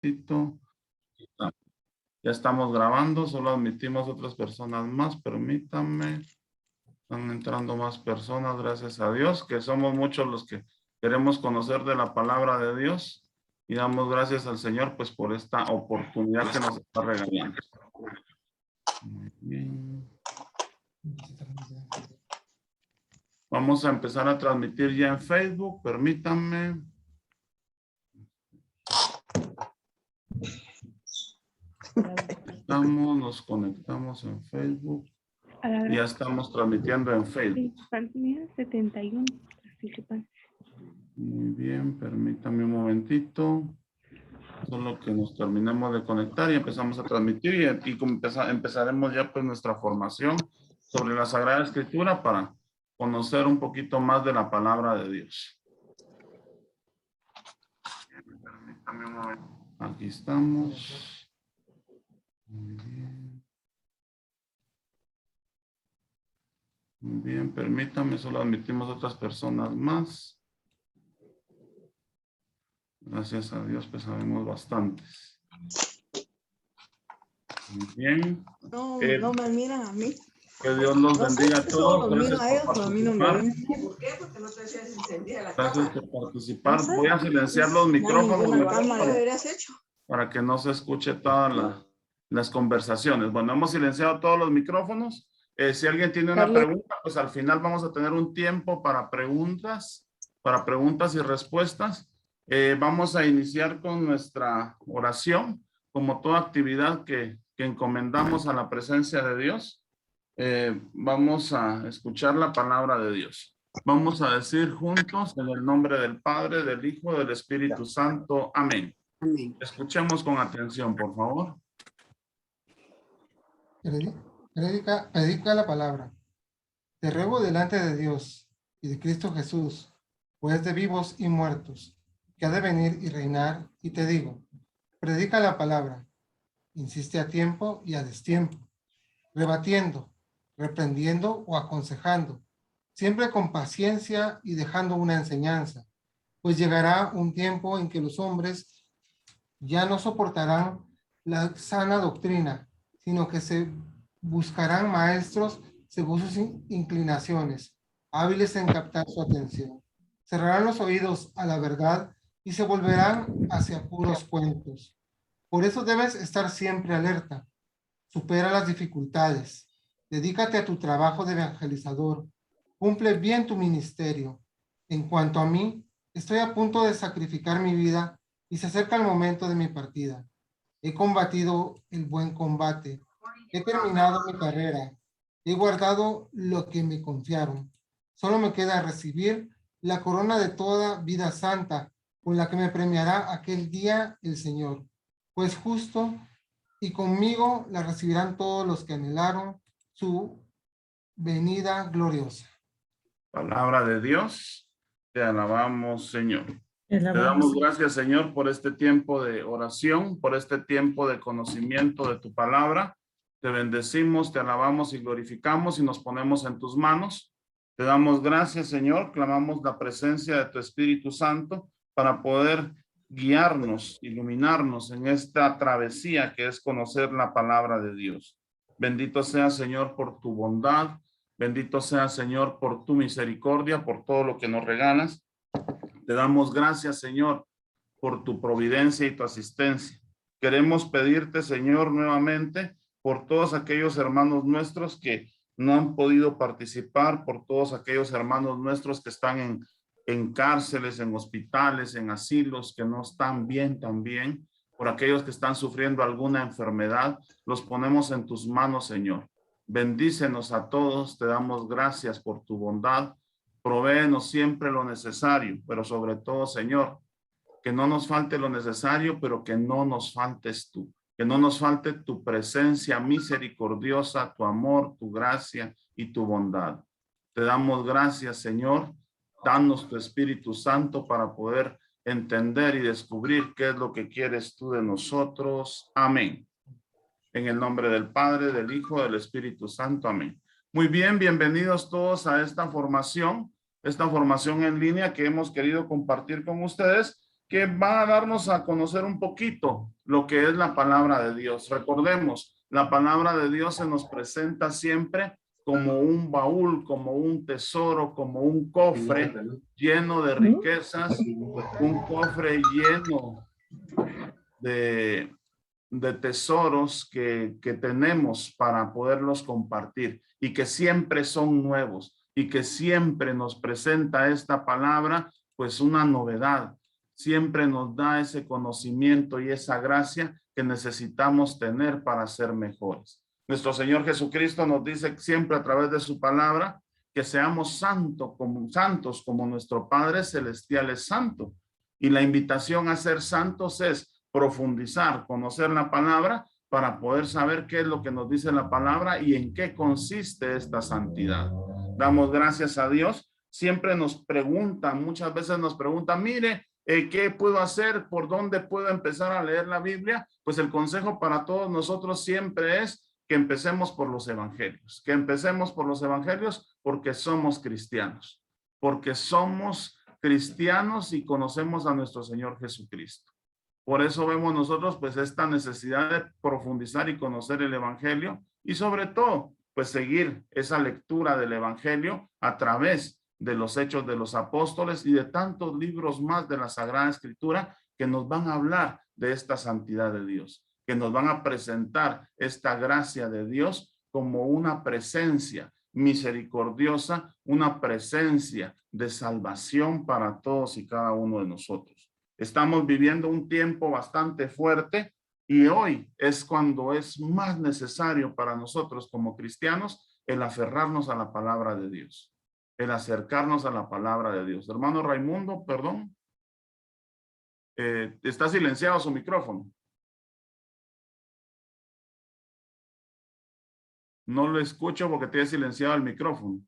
momentito. Ya estamos grabando, solo admitimos otras personas más, permítanme. Están entrando más personas, gracias a Dios, que somos muchos los que queremos conocer de la palabra de Dios. Y damos gracias al Señor pues por esta oportunidad que nos está regalando. Muy bien. Vamos a empezar a transmitir ya en Facebook, permítanme. Nos conectamos en Facebook. Ya estamos transmitiendo en Facebook. 71 participantes. Muy bien, permítame un momentito. Solo que nos terminemos de conectar y empezamos a transmitir y empezaremos ya pues nuestra formación sobre la Sagrada Escritura para conocer un poquito más de la palabra de Dios. Permítame un momento. Aquí estamos. Muy bien. Muy bien, permítame, solo admitimos otras personas más. Gracias a Dios, pues sabemos bastantes. Muy bien. No, no me miran a mí. Que Dios los bendiga a todos. Gracias Gracias por a mí no me participar. ven. ¿Por qué? Porque no te decías encendida la Gracias cámara. por participar. No sé. Voy a silenciar los micrófonos La cámara deberías hecho. para que no se escuche todas las conversaciones. Bueno, hemos silenciado todos los micrófonos. Si alguien tiene una pregunta, pues al final vamos a tener un tiempo para preguntas y respuestas. Vamos a iniciar con nuestra oración, como toda actividad que encomendamos a la presencia de Dios. Vamos a escuchar la palabra de Dios. Vamos a decir juntos en el nombre del Padre, del Hijo, del Espíritu Santo. Amén. Amén. Escuchemos con atención, por favor. Predica la palabra. Te ruego delante de Dios y de Cristo Jesús, pues de vivos y muertos, que ha de venir y reinar, y te digo, predica la palabra, insiste a tiempo y a destiempo, rebatiendo, reprendiendo o aconsejando, siempre con paciencia y dejando una enseñanza, pues llegará un tiempo en que los hombres ya no soportarán la sana doctrina, sino que se buscarán maestros según sus inclinaciones, hábiles en captar su atención. Cerrarán los oídos a la verdad y se volverán hacia puros cuentos. Por eso debes estar siempre alerta. Supera las dificultades. Dedícate a tu trabajo de evangelizador. Cumple bien tu ministerio. En cuanto a mí, estoy a punto de sacrificar mi vida y se acerca el momento de mi partida. He combatido el buen combate. He terminado mi carrera. He guardado lo que me confiaron. Solo me queda recibir la corona de toda vida santa con la que me premiará aquel día el Señor. Pues justo y conmigo la recibirán todos los que anhelaron su venida gloriosa. Palabra de Dios, te alabamos, Señor. Te damos gracias, Señor, por este tiempo de oración, por este tiempo de conocimiento de tu palabra. Te bendecimos, te alabamos y glorificamos y nos ponemos en tus manos. Te damos gracias, Señor, clamamos la presencia de tu Espíritu Santo para poder guiarnos, iluminarnos en esta travesía que es conocer la palabra de Dios. Bendito sea, Señor, por tu bondad. Bendito sea, Señor, por tu misericordia, por todo lo que nos regalas. Te damos gracias, Señor, por tu providencia y tu asistencia. Queremos pedirte, Señor, nuevamente por todos aquellos hermanos nuestros que no han podido participar, por todos aquellos hermanos nuestros que están en cárceles, en hospitales, en asilos, que no están bien también, por aquellos que están sufriendo alguna enfermedad, los ponemos en tus manos, Señor. Bendícenos a todos, te damos gracias por tu bondad. Provéenos siempre lo necesario, pero sobre todo, Señor, que no nos falte lo necesario, pero que no nos faltes tú. Que no nos falte tu presencia misericordiosa, tu amor, tu gracia y tu bondad. Te damos gracias, Señor. Danos tu Espíritu Santo para poder entender y descubrir qué es lo que quieres tú de nosotros. Amén. En el nombre del Padre, del Hijo, del Espíritu Santo. Amén. Muy bien, bienvenidos todos a esta formación en línea que hemos querido compartir con ustedes que va a darnos a conocer un poquito lo que es la palabra de Dios. Recordemos, la palabra de Dios se nos presenta siempre como un baúl, como un tesoro, como un cofre lleno de riquezas, un cofre lleno de tesoros que tenemos para poderlos compartir y que siempre son nuevos y que siempre nos presenta esta palabra pues una novedad, siempre nos da ese conocimiento y esa gracia que necesitamos tener para ser mejores. Nuestro Señor Jesucristo nos dice siempre a través de su palabra que seamos santos como nuestro Padre Celestial es santo, y la invitación a ser santos es profundizar, conocer la palabra para poder saber qué es lo que nos dice la palabra y en qué consiste esta santidad. Damos gracias a Dios. Siempre nos preguntan, muchas veces nos preguntan, mire, ¿qué puedo hacer? ¿Por dónde puedo empezar a leer la Biblia? Pues el consejo para todos nosotros siempre es que empecemos por los evangelios, que empecemos por los evangelios porque somos cristianos, porque somos cristianos y conocemos a nuestro Señor Jesucristo. Por eso vemos nosotros pues esta necesidad de profundizar y conocer el evangelio y sobre todo pues seguir esa lectura del evangelio a través de los Hechos de los Apóstoles y de tantos libros más de la Sagrada Escritura que nos van a hablar de esta santidad de Dios, que nos van a presentar esta gracia de Dios como una presencia misericordiosa, una presencia de salvación para todos y cada uno de nosotros. Estamos viviendo un tiempo bastante fuerte y hoy es cuando es más necesario para nosotros como cristianos el aferrarnos a la palabra de Dios, el acercarnos a la palabra de Dios. Hermano Raimundo, perdón. Está silenciado su micrófono. No lo escucho porque tiene silenciado el micrófono.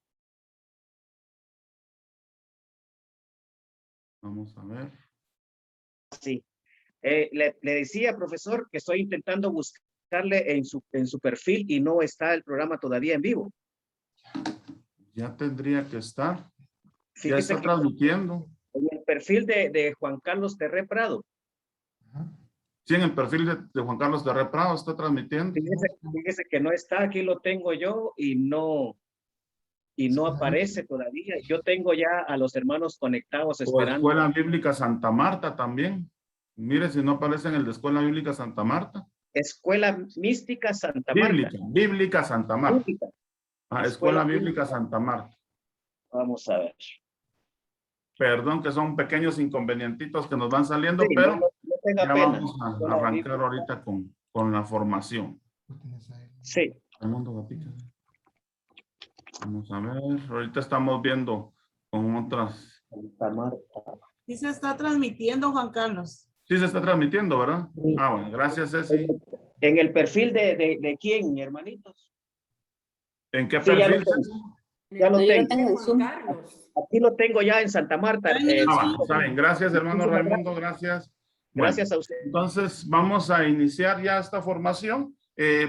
Vamos a ver. Sí. Le decía, profesor, que estoy intentando buscarle en su perfil y no está el programa todavía en vivo. Ya tendría que estar. Fíjese, ya está transmitiendo. En el perfil de Juan Carlos Terré Prado. Sí, en el perfil de Juan Carlos Terré Prado está transmitiendo. Fíjese que no está, aquí lo tengo yo y no aparece todavía. Yo tengo ya a los hermanos conectados esperando. O Escuela Bíblica Santa Marta también. Mire si no aparece en el de Escuela Bíblica Santa Marta. Escuela Mística Santa Marta. Bíblica Santa Marta. Bíblica. Escuela Bíblica Santa Marta. Vamos a ver. Perdón que son pequeños inconvenientitos que nos van saliendo, sí, pero no ya pena. vamos a arrancar ahorita con la formación. Sí. Vamos a ver, ahorita estamos viendo con otras. Sí se está transmitiendo, Juan Carlos. Sí se está transmitiendo, ¿verdad? Sí. Bueno, gracias, Ceci. ¿En el perfil de quién, hermanitos? ¿En qué perfil? Ya lo tengo. Aquí lo tengo ya en Santa Marta. Está bien, gracias, hermano Raimundo, gracias. Gracias a usted. Entonces, vamos a iniciar ya esta formación.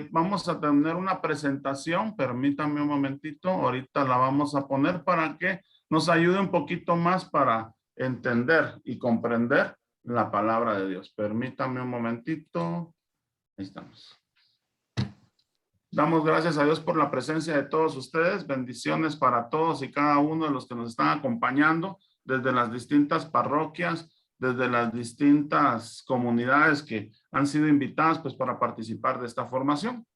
Vamos a tener una presentación, permítanme un momentito, ahorita la vamos a poner para que nos ayude un poquito más para entender y comprender la palabra de Dios. Permítanme un momentito. Ahí estamos. Damos gracias a Dios por la presencia de todos ustedes. Bendiciones para todos y cada uno de los que nos están acompañando desde las distintas parroquias, desde las distintas comunidades que han sido invitadas pues para participar de esta formación.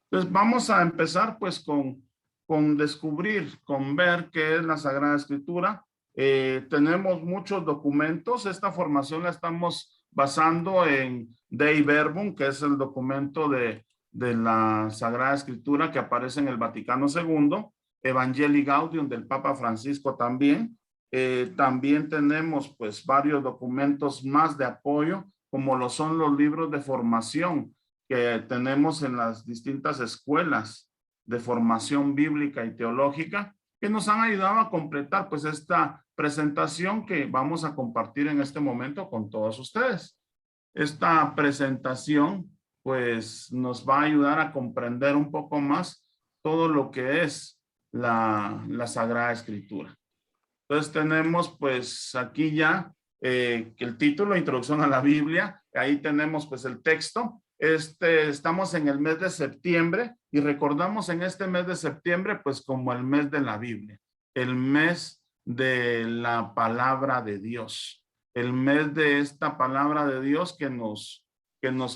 Entonces vamos a empezar pues con descubrir, con ver qué es la Sagrada Escritura. Tenemos muchos documentos. Esta formación la estamos basando en Dei Verbum, que es el documento de la Sagrada Escritura que aparece en el Vaticano II, Evangelii Gaudium del Papa Francisco también. También tenemos pues varios documentos más de apoyo, como lo son los libros de formación que tenemos en las distintas escuelas de formación bíblica y teológica, que nos han ayudado a completar pues esta presentación que vamos a compartir en este momento con todos ustedes. Esta presentación pues nos va a ayudar a comprender un poco más todo lo que es la Sagrada Escritura. Entonces tenemos pues aquí ya el título, Introducción a la Biblia. Ahí tenemos pues el texto. Estamos en el mes de septiembre y recordamos en este mes de septiembre pues como el mes de la Biblia, el mes de la palabra de Dios, el mes de esta palabra de Dios que nos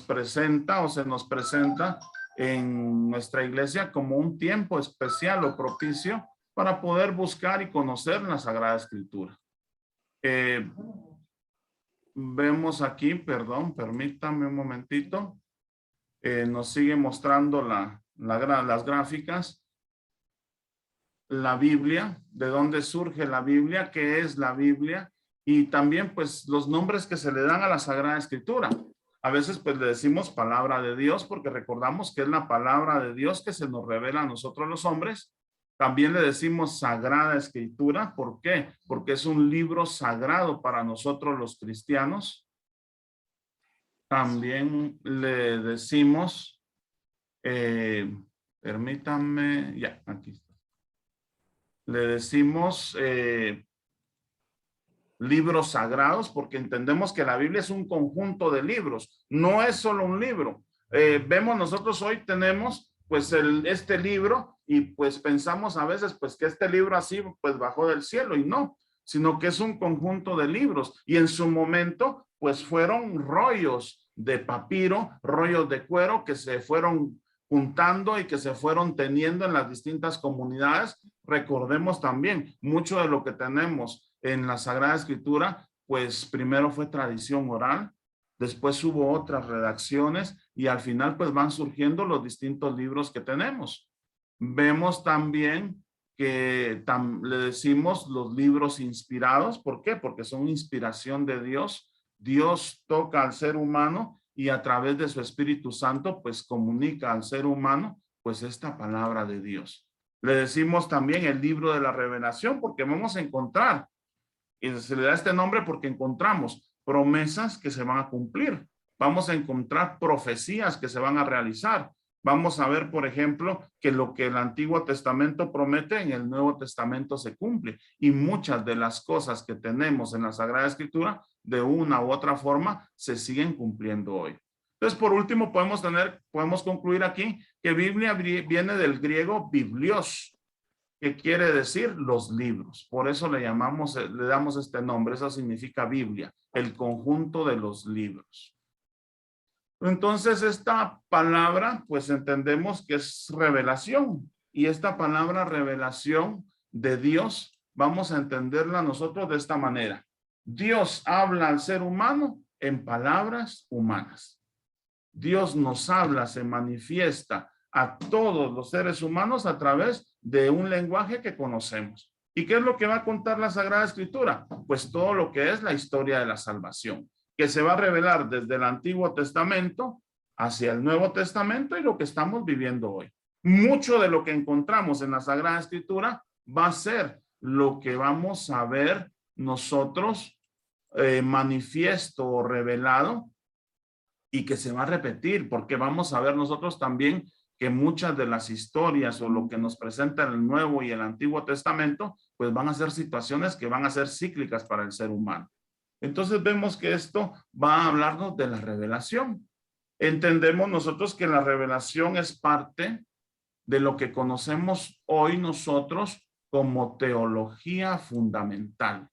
presenta o se nos presenta en nuestra iglesia como un tiempo especial o propicio para poder buscar y conocer la Sagrada Escritura. Vemos aquí, perdón, permítame un momentito. Nos sigue mostrando las gráficas. La Biblia, de dónde surge la Biblia, qué es la Biblia y también pues los nombres que se le dan a la Sagrada Escritura. A veces pues le decimos palabra de Dios porque recordamos que es la palabra de Dios que se nos revela a nosotros los hombres. También le decimos Sagrada Escritura. ¿Por qué? Porque es un libro sagrado para nosotros los cristianos. También le decimos, permítanme, ya, aquí está. Le decimos libros sagrados porque entendemos que la Biblia es un conjunto de libros, no es solo un libro. Vemos nosotros hoy tenemos pues este libro y pues pensamos a veces pues que este libro así pues bajó del cielo y no, sino que es un conjunto de libros y en su momento pues fueron rollos de papiro, rollos de cuero que se fueron juntando y que se fueron teniendo en las distintas comunidades. Recordemos también, mucho de lo que tenemos en la Sagrada Escritura, pues primero fue tradición oral, después hubo otras redacciones y al final pues van surgiendo los distintos libros que tenemos. Vemos también que le decimos los libros inspirados. ¿Por qué? Porque son inspiración de Dios. Dios toca al ser humano y a través de su Espíritu Santo pues comunica al ser humano pues esta palabra de Dios. Le decimos también el libro de la revelación porque vamos a encontrar, y se le da este nombre porque encontramos promesas que se van a cumplir. Vamos a encontrar profecías que se van a realizar. Vamos a ver, por ejemplo, que lo que el Antiguo Testamento promete en el Nuevo Testamento se cumple. Y muchas de las cosas que tenemos en la Sagrada Escritura, de una u otra forma, se siguen cumpliendo hoy. Entonces, por último, podemos concluir aquí que Biblia viene del griego biblios, que quiere decir los libros. Por eso le damos este nombre. Eso significa Biblia, el conjunto de los libros. Entonces, esta palabra, pues entendemos que es revelación. Y esta palabra revelación de Dios, vamos a entenderla nosotros de esta manera. Dios habla al ser humano en palabras humanas. Dios nos habla, se manifiesta a todos los seres humanos a través de un lenguaje que conocemos. ¿Y qué es lo que va a contar la Sagrada Escritura? Pues todo lo que es la historia de la salvación, que se va a revelar desde el Antiguo Testamento hacia el Nuevo Testamento y lo que estamos viviendo hoy. Mucho de lo que encontramos en la Sagrada Escritura va a ser lo que vamos a ver nosotros manifiesto o revelado y que se va a repetir, porque vamos a ver nosotros también que muchas de las historias o lo que nos presenta el Nuevo y el Antiguo Testamento, pues van a ser situaciones que van a ser cíclicas para el ser humano. Entonces vemos que esto va a hablarnos de la revelación. Entendemos nosotros que la revelación es parte de lo que conocemos hoy nosotros como teología fundamental.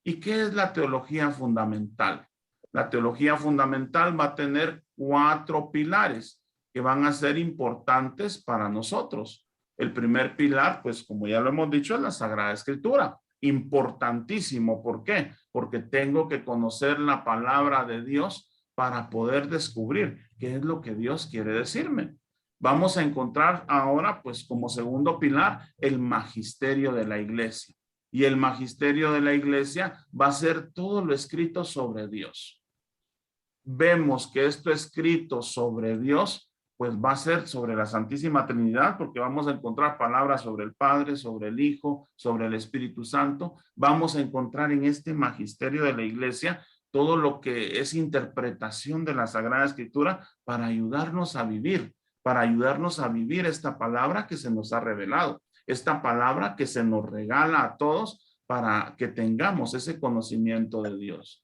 ¿Y qué es la teología fundamental? La teología fundamental va a tener 4 pilares que van a ser importantes para nosotros. El primer pilar, pues como ya lo hemos dicho, es la Sagrada Escritura. Importantísimo. ¿Por qué? Porque tengo que conocer la palabra de Dios para poder descubrir qué es lo que Dios quiere decirme. Vamos a encontrar ahora, pues como segundo pilar, el magisterio de la iglesia. Y el magisterio de la iglesia va a ser todo lo escrito sobre Dios. Vemos que esto escrito sobre Dios pues va a ser sobre la Santísima Trinidad, porque vamos a encontrar palabras sobre el Padre, sobre el Hijo, sobre el Espíritu Santo. Vamos a encontrar en este magisterio de la iglesia todo lo que es interpretación de la Sagrada Escritura para ayudarnos a vivir esta palabra que se nos ha revelado, esta palabra que se nos regala a todos para que tengamos ese conocimiento de Dios.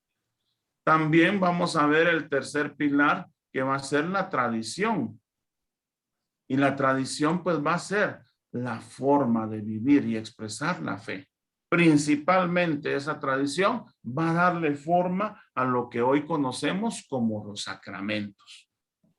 También vamos a ver el tercer pilar, que va a ser la tradición. Y la tradición pues va a ser la forma de vivir y expresar la fe. Principalmente esa tradición va a darle forma a lo que hoy conocemos como los sacramentos.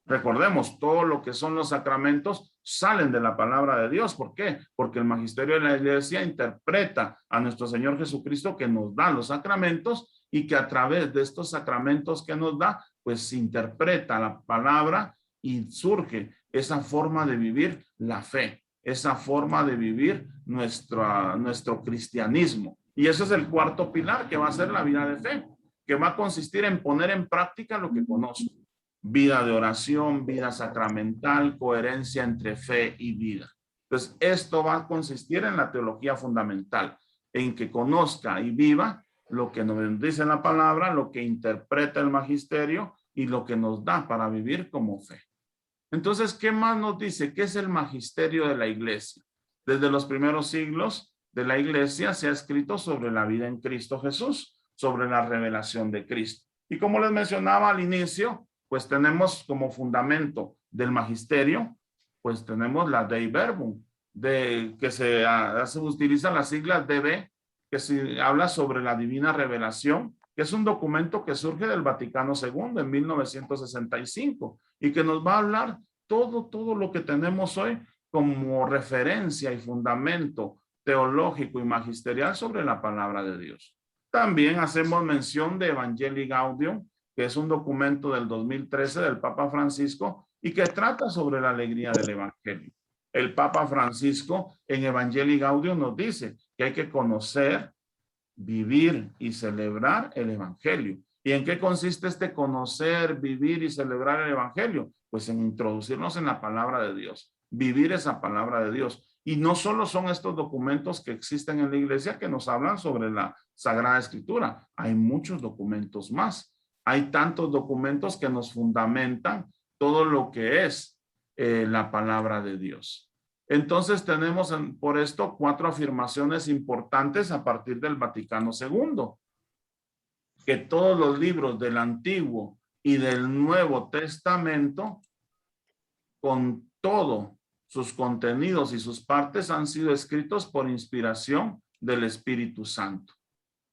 Recordemos, todo lo que son los sacramentos salen de la palabra de Dios. ¿Por qué? Porque el magisterio de la iglesia interpreta a nuestro Señor Jesucristo, que nos da los sacramentos, y que a través de estos sacramentos que nos da, pues se interpreta la palabra y surge esa forma de vivir la fe, esa forma de vivir nuestro cristianismo. Y ese es el cuarto pilar, que va a ser la vida de fe, que va a consistir en poner en práctica lo que conozco. Vida de oración, vida sacramental, coherencia entre fe y vida. Entonces, esto va a consistir en la teología fundamental, en que conozca y viva lo que nos dice la palabra, lo que interpreta el magisterio y lo que nos da para vivir como fe. Entonces, ¿qué más nos dice? ¿Qué es el magisterio de la iglesia? Desde los primeros siglos de la iglesia se ha escrito sobre la vida en Cristo Jesús, sobre la revelación de Cristo. Y como les mencionaba al inicio, pues tenemos como fundamento del magisterio, pues tenemos la Dei Verbum, que se utiliza las siglas DB, que se habla sobre la divina revelación, que es un documento que surge del Vaticano II en 1965 y que nos va a hablar todo lo que tenemos hoy como referencia y fundamento teológico y magisterial sobre la palabra de Dios. También hacemos mención de Evangelii Gaudium, que es un documento del 2013 del Papa Francisco y que trata sobre la alegría del Evangelio. El Papa Francisco en Evangelii Gaudium nos dice que hay que conocer, vivir y celebrar el Evangelio. ¿Y en qué consiste este conocer, vivir y celebrar el Evangelio? Pues en introducirnos en la palabra de Dios, vivir esa palabra de Dios. Y no solo son estos documentos que existen en la iglesia que nos hablan sobre la Sagrada Escritura, hay muchos documentos más. Hay tantos documentos que nos fundamentan todo lo que es la palabra de Dios. Entonces tenemos por esto 4 afirmaciones importantes a partir del Vaticano II. Que todos los libros del Antiguo y del Nuevo Testamento, con todos sus contenidos y sus partes, han sido escritos por inspiración del Espíritu Santo.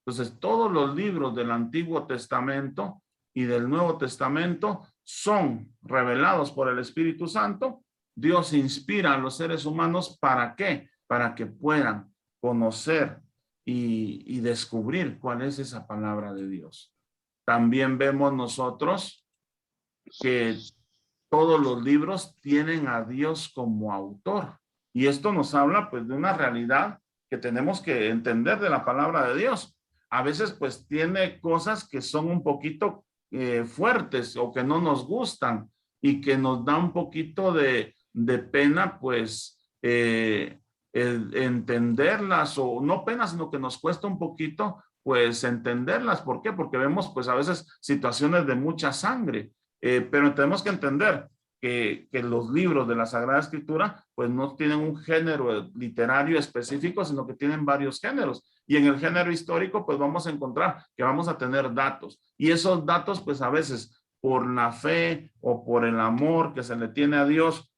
Entonces, todos los libros del Antiguo Testamento y del Nuevo Testamento son revelados por el Espíritu Santo. Dios inspira a los seres humanos, ¿para qué? Para que puedan conocer y descubrir cuál es esa palabra de Dios. También vemos nosotros que todos los libros tienen a Dios como autor. Y esto nos habla pues de una realidad que tenemos que entender de la palabra de Dios. A veces pues tiene cosas que son un poquito fuertes o que no nos gustan y que nos da un poquito de pena pues entenderlas, o no pena, sino que nos cuesta un poquito pues entenderlas. ¿Por qué? Porque vemos pues a veces situaciones de mucha sangre, pero tenemos que entender que los libros de la Sagrada Escritura pues no tienen un género literario específico, sino que tienen varios géneros. Y en el género histórico pues vamos a encontrar que vamos a tener datos. Y esos datos pues a veces por la fe o por el amor que se le tiene a Dios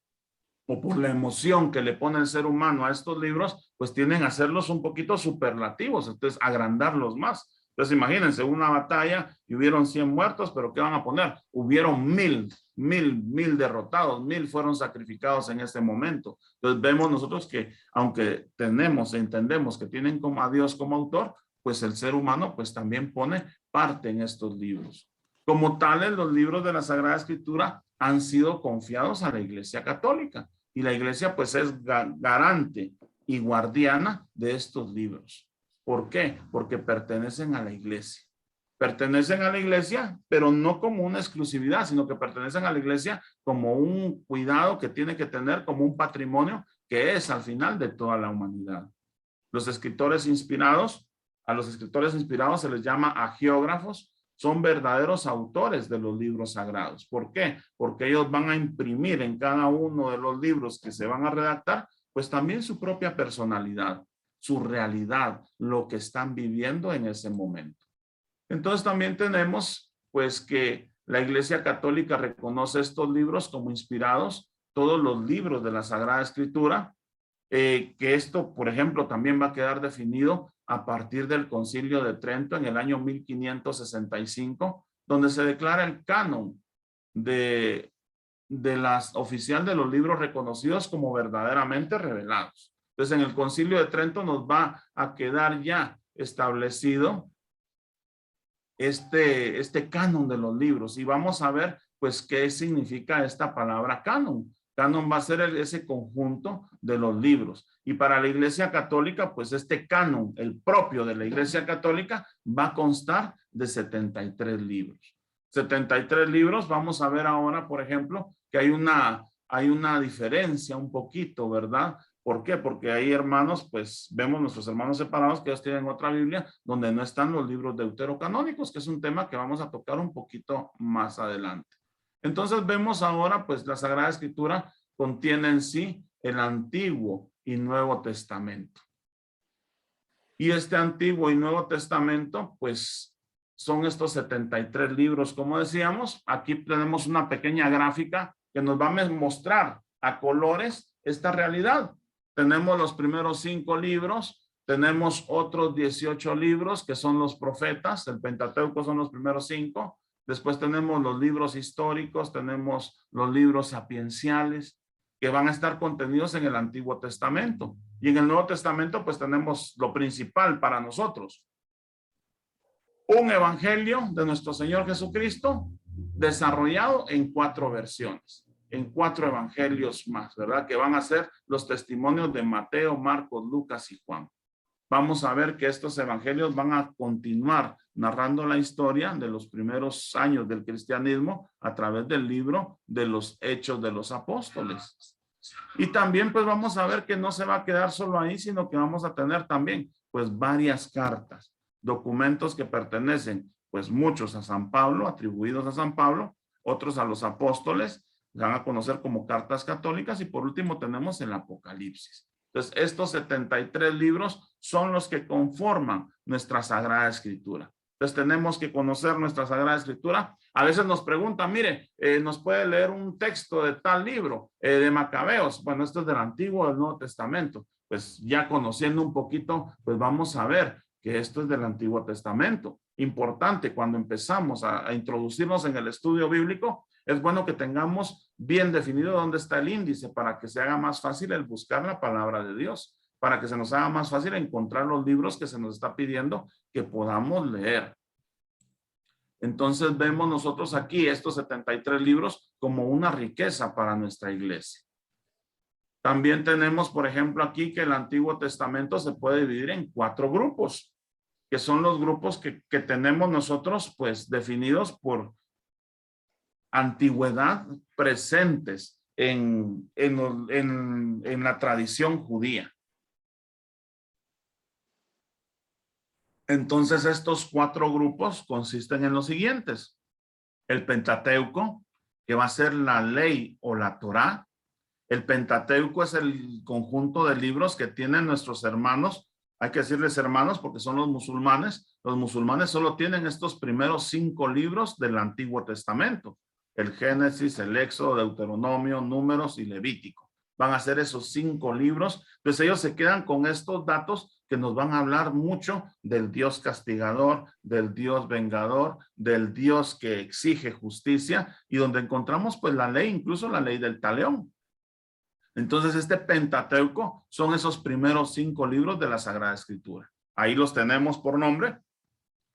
o por la emoción que le pone el ser humano a estos libros, pues tienden a hacerlos un poquito superlativos, entonces agrandarlos más. Entonces imagínense una batalla y hubieron 100 muertos, pero ¿qué van a poner? Hubieron 1000 derrotados, 1000 fueron sacrificados en este momento. Entonces vemos nosotros que aunque entendemos que tienen como a Dios como autor, pues el ser humano pues también pone parte en estos libros. Como tales, los libros de la Sagrada Escritura han sido confiados a la Iglesia Católica. Y la iglesia pues es garante y guardiana de estos libros. ¿Por qué? Porque pertenecen a la iglesia. Pertenecen a la iglesia, pero no como una exclusividad, sino que pertenecen a la iglesia como un cuidado que tiene que tener, como un patrimonio que es al final de toda la humanidad. Los escritores inspirados, a los escritores inspirados se les llama agiógrafos, son verdaderos autores de los libros sagrados. ¿Por qué? Porque ellos van a imprimir en cada uno de los libros que se van a redactar, pues también su propia personalidad. su realidad, lo que están viviendo en ese momento. Entonces también tenemos pues que la Iglesia Católica reconoce estos libros como inspirados, todos los libros de la Sagrada Escritura, que esto, por ejemplo, también va a quedar definido a partir del Concilio de Trento en el año 1565, donde se declara el canon de las oficial de los libros reconocidos como verdaderamente revelados. Entonces, en el Concilio de Trento nos va a quedar ya establecido este canon de los libros, y vamos a ver pues qué significa esta palabra canon. Canon va a ser ese conjunto de los libros, y para la Iglesia Católica pues este canon, el propio de la Iglesia Católica, va a constar de 73 libros. 73 libros. Vamos a ver ahora, por ejemplo, que hay una diferencia un poquito, ¿verdad? ¿Por qué? Porque hay hermanos, pues vemos nuestros hermanos separados que ellos tienen otra Biblia donde no están los libros deuterocanónicos, que es un tema que vamos a tocar un poquito más adelante. Entonces vemos ahora, pues la Sagrada Escritura contiene en sí el Antiguo y Nuevo Testamento. Y este Antiguo y Nuevo Testamento, pues son estos 73 libros, como decíamos. Aquí tenemos una pequeña gráfica que nos va a mostrar a colores esta realidad. Tenemos los primeros 5 libros, tenemos otros 18 libros que son los profetas, el Pentateuco son los primeros 5, después tenemos los libros históricos, tenemos los libros sapienciales que van a estar contenidos en el Antiguo Testamento. Y en el Nuevo Testamento pues tenemos lo principal para nosotros: un evangelio de nuestro Señor Jesucristo desarrollado en 4 versiones, en 4 evangelios más, ¿verdad? Que van a ser los testimonios de Mateo, Marcos, Lucas y Juan. Vamos a ver que estos evangelios van a continuar narrando la historia de los primeros años del cristianismo a través del libro de los Hechos de los Apóstoles. Y también pues vamos a ver que no se va a quedar solo ahí, sino que vamos a tener también pues varias cartas, documentos que pertenecen pues muchos a San Pablo, atribuidos a San Pablo, otros a los apóstoles, se van a conocer como cartas católicas, y por último tenemos el Apocalipsis. Entonces estos 73 libros son los que conforman nuestra Sagrada Escritura. Entonces tenemos que conocer nuestra Sagrada Escritura. A veces nos preguntan, mire, ¿nos puede leer un texto de tal libro, de Macabeos? Bueno, esto es del Antiguo o del Nuevo Testamento. Pues ya conociendo un poquito, pues vamos a ver que esto es del Antiguo Testamento. Importante, cuando empezamos a introducirnos en el estudio bíblico, es bueno que tengamos bien definido dónde está el índice para que se haga más fácil el buscar la palabra de Dios, para que se nos haga más fácil encontrar los libros que se nos está pidiendo que podamos leer. Entonces vemos nosotros aquí estos 73 libros como una riqueza para nuestra iglesia. También tenemos, por ejemplo, aquí que el Antiguo Testamento se puede dividir en 4 grupos, que son los grupos que tenemos nosotros, pues, definidos por antigüedad, presentes en la tradición judía. Entonces, estos 4 grupos consisten en los siguientes: el Pentateuco, que va a ser la ley o la Torá. El Pentateuco es el conjunto de libros que tienen nuestros hermanos. Hay que decirles hermanos porque son los musulmanes. Los musulmanes solo tienen estos primeros 5 libros del Antiguo Testamento: el Génesis, el Éxodo, Deuteronomio, Números y Levítico. Van a ser esos 5 libros. Pues ellos se quedan con estos datos que nos van a hablar mucho del Dios castigador, del Dios vengador, del Dios que exige justicia, y donde encontramos pues la ley, incluso la ley del talión. Entonces este Pentateuco son esos primeros 5 libros de la Sagrada Escritura. Ahí los tenemos por nombre.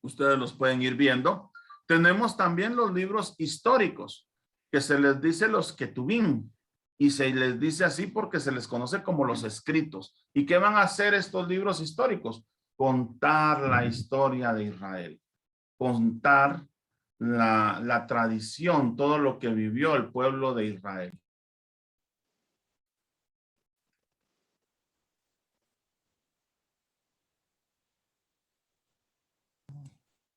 Ustedes los pueden ir viendo. Tenemos también los libros históricos, que se les dice los Ketubim, y se les dice así porque se les conoce como los escritos. ¿Y qué van a hacer estos libros históricos? Contar la historia de Israel, contar la tradición, todo lo que vivió el pueblo de Israel.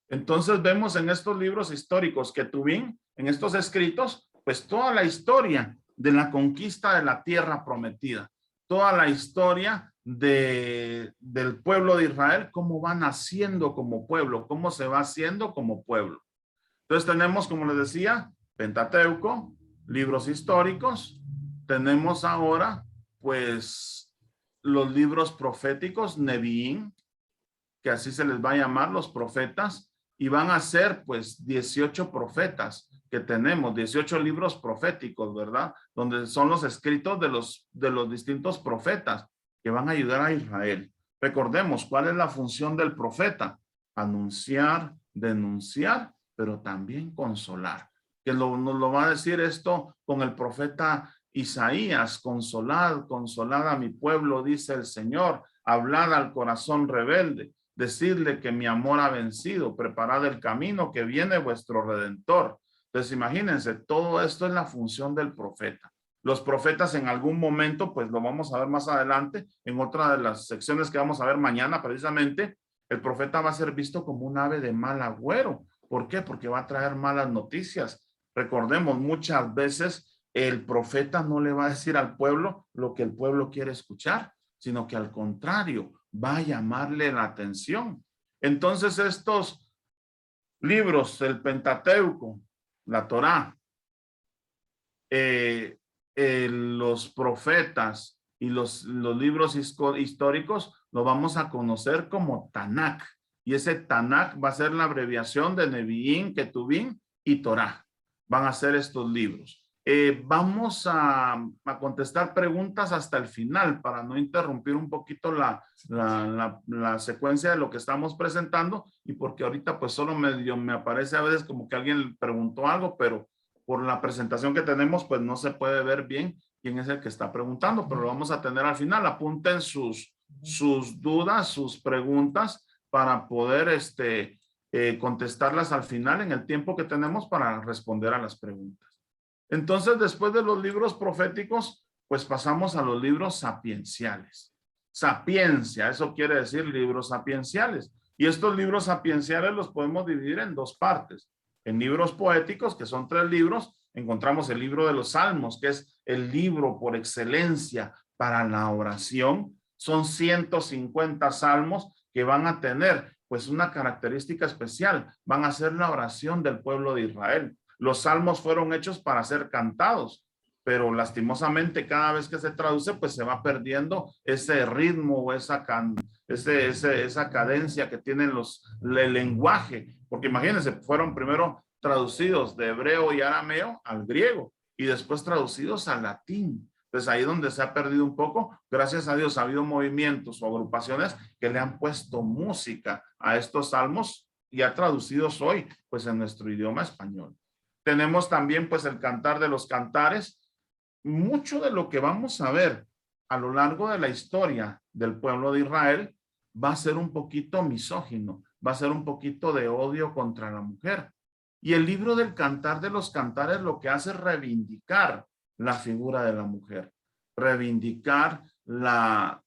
Entonces vemos en estos libros históricos que Ketubim, en estos escritos, pues toda la historia de la conquista de la tierra prometida. toda la historia del pueblo de Israel, cómo van naciendo como pueblo, cómo se va haciendo como pueblo. Entonces tenemos, como les decía, Pentateuco, libros históricos. Tenemos ahora, pues, los libros proféticos, Neviín, que así se les va a llamar, los profetas, y van a ser, pues, 18 profetas que tenemos, 18 libros proféticos, ¿verdad? Donde son los escritos de los distintos profetas que van a ayudar a Israel. Recordemos, ¿cuál es la función del profeta? Anunciar, denunciar, pero también consolar. Que nos lo va a decir esto con el profeta Isaías: consolad, consolad a mi pueblo, dice el Señor, hablad al corazón rebelde, decirle que mi amor ha vencido, preparad el camino, que viene vuestro Redentor. Entonces imagínense, todo esto es la función del profeta. Los profetas en algún momento, pues lo vamos a ver más adelante, en otra de las secciones que vamos a ver mañana precisamente, el profeta va a ser visto como un ave de mal agüero. ¿Por qué? Porque va a traer malas noticias. Recordemos, muchas veces el profeta no le va a decir al pueblo lo que el pueblo quiere escuchar, sino que al contrario, va a llamarle la atención. Entonces estos libros, el Pentateuco, la Torá, los profetas y los libros históricos, lo vamos a conocer como Tanakh. Y ese Tanakh va a ser la abreviación de Neviín, Ketubín y Torá. Van a ser estos libros. Vamos a contestar preguntas hasta el final para no interrumpir un poquito la secuencia de lo que estamos presentando, y porque ahorita pues solo me aparece a veces como que alguien preguntó algo, pero por la presentación que tenemos pues no se puede ver bien quién es el que está preguntando, pero lo vamos a tener al final. Apunten sus dudas, sus preguntas para poder contestarlas al final en el tiempo que tenemos para responder a las preguntas. Entonces, después de los libros proféticos, pues pasamos a los libros sapienciales. Sapiencia, eso quiere decir libros sapienciales. Y estos libros sapienciales los podemos dividir en dos partes. En libros poéticos, que son 3 libros, encontramos el libro de los Salmos, que es el libro por excelencia para la oración. Son 150 salmos que van a tener, pues, una característica especial. Van a ser la oración del pueblo de Israel. Los salmos fueron hechos para ser cantados, pero lastimosamente cada vez que se traduce, pues se va perdiendo ese ritmo o esa cadencia que tienen el lenguaje. Porque imagínense, fueron primero traducidos de hebreo y arameo al griego y después traducidos al latín. Entonces ahí donde se ha perdido un poco. Gracias a Dios ha habido movimientos o agrupaciones que le han puesto música a estos salmos ya traducidos hoy, pues, en nuestro idioma español. Tenemos también, pues, el Cantar de los Cantares. Mucho de lo que vamos a ver a lo largo de la historia del pueblo de Israel va a ser un poquito misógino, va a ser un poquito de odio contra la mujer. Y el libro del Cantar de los Cantares lo que hace es reivindicar la figura de la mujer, reivindicar la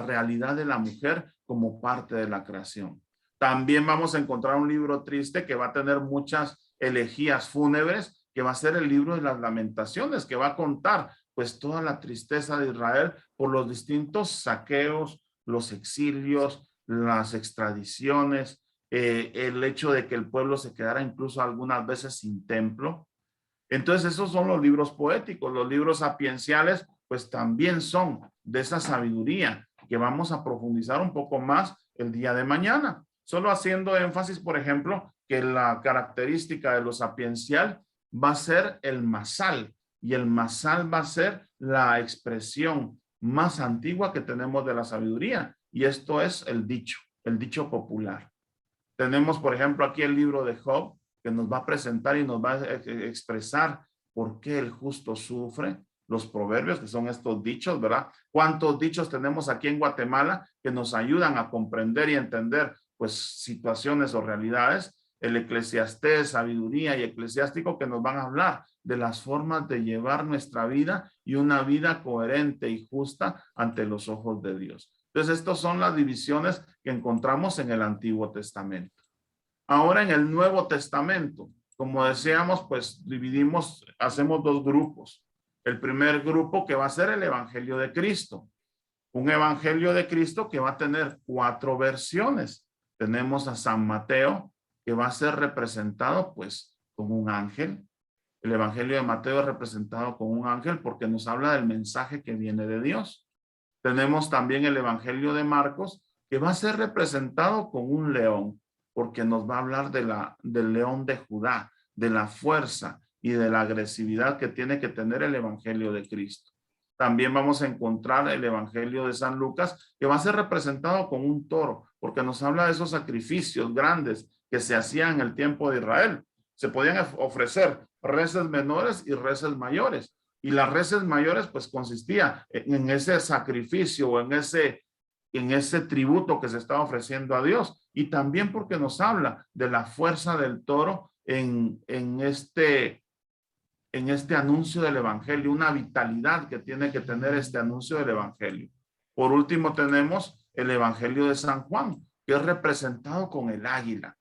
realidad de la mujer como parte de la creación. También vamos a encontrar un libro triste que va a tener muchas elegías fúnebres, que va a ser el libro de las lamentaciones, que va a contar pues toda la tristeza de Israel por los distintos saqueos, los exilios, las extradiciones, el hecho de que el pueblo se quedara incluso algunas veces sin templo. Entonces esos son los libros poéticos. Los libros sapienciales pues también son de esa sabiduría que vamos a profundizar un poco más el día de mañana. Solo haciendo énfasis, por ejemplo, que la característica de lo sapiencial va a ser el masal, y el masal va a ser la expresión más antigua que tenemos de la sabiduría, y esto es el dicho popular. Tenemos, por ejemplo, aquí el libro de Job, que nos va a presentar y nos va a expresar por qué el justo sufre. Los proverbios, que son estos dichos, ¿verdad? ¿Cuántos dichos tenemos aquí en Guatemala que nos ayudan a comprender y entender pues situaciones o realidades? El Eclesiastés, sabiduría y eclesiástico, que nos van a hablar de las formas de llevar nuestra vida y una vida coherente y justa ante los ojos de Dios. Entonces, estas son las divisiones que encontramos en el Antiguo Testamento. Ahora en el Nuevo Testamento, como decíamos, pues hacemos 2 grupos. el primer grupo que va a ser el Evangelio de Cristo. Un Evangelio de Cristo que va a tener 4 versiones. Tenemos a San Mateo, que va a ser representado pues con un ángel. El Evangelio de Mateo es representado con un ángel porque nos habla del mensaje que viene de Dios. Tenemos también el Evangelio de Marcos, que va a ser representado con un león, porque nos va a hablar del león de Judá, de la fuerza y de la agresividad que tiene que tener el Evangelio de Cristo. También vamos a encontrar el Evangelio de San Lucas, que va a ser representado con un toro, porque nos habla de esos sacrificios grandes que se hacían en el tiempo de Israel. Se podían ofrecer reses menores y reses mayores. Y las reses mayores pues consistía en ese sacrificio o en ese tributo que se estaba ofreciendo a Dios. Y también porque nos habla de la fuerza del toro en este anuncio del evangelio, una vitalidad que tiene que tener este anuncio del evangelio. Por último tenemos el evangelio de San Juan, que es representado con el águila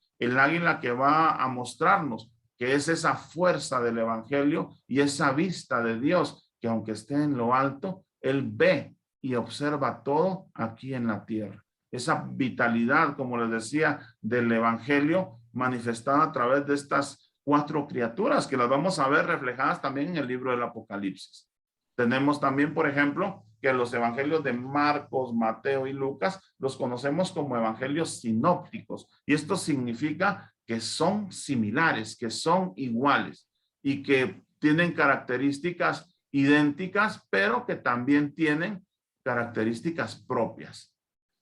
que va a mostrarnos que es esa fuerza del evangelio y esa vista de Dios, que aunque esté en lo alto, él ve y observa todo aquí en la tierra. Esa vitalidad, como les decía, del evangelio manifestada a través de estas 4 criaturas que las vamos a ver reflejadas también en el libro del Apocalipsis. Tenemos también, por ejemplo, que los evangelios de Marcos, Mateo y Lucas los conocemos como evangelios sinópticos. Y esto significa que son similares, que son iguales y que tienen características idénticas, pero que también tienen características propias.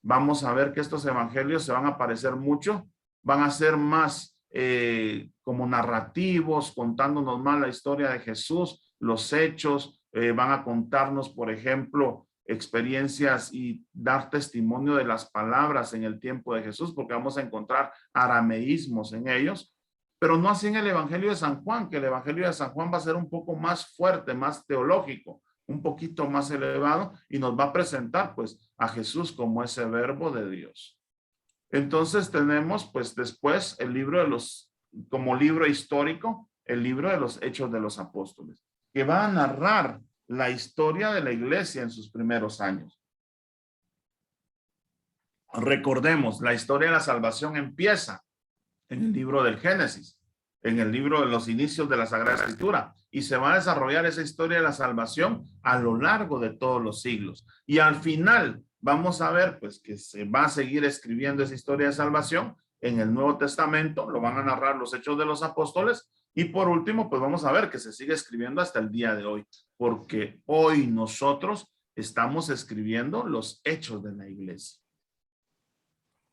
Vamos a ver que estos evangelios se van a parecer mucho, van a ser más como narrativos, contándonos más la historia de Jesús, los hechos, van a contarnos, por ejemplo, experiencias y dar testimonio de las palabras en el tiempo de Jesús, porque vamos a encontrar arameísmos en ellos, pero no así en el Evangelio de San Juan, que el Evangelio de San Juan va a ser un poco más fuerte, más teológico, un poquito más elevado y nos va a presentar pues a Jesús como ese verbo de Dios. Entonces tenemos pues después el libro de como libro histórico, el libro de los Hechos de los Apóstoles, que va a narrar la historia de la iglesia en sus primeros años. Recordemos, la historia de la salvación empieza en el libro del Génesis, en el libro de los inicios de la Sagrada Escritura, y se va a desarrollar esa historia de la salvación a lo largo de todos los siglos. Y al final vamos a ver pues que se va a seguir escribiendo esa historia de salvación en el Nuevo Testamento, lo van a narrar los Hechos de los Apóstoles, y por último pues vamos a ver que se sigue escribiendo hasta el día de hoy, porque hoy nosotros estamos escribiendo los hechos de la iglesia.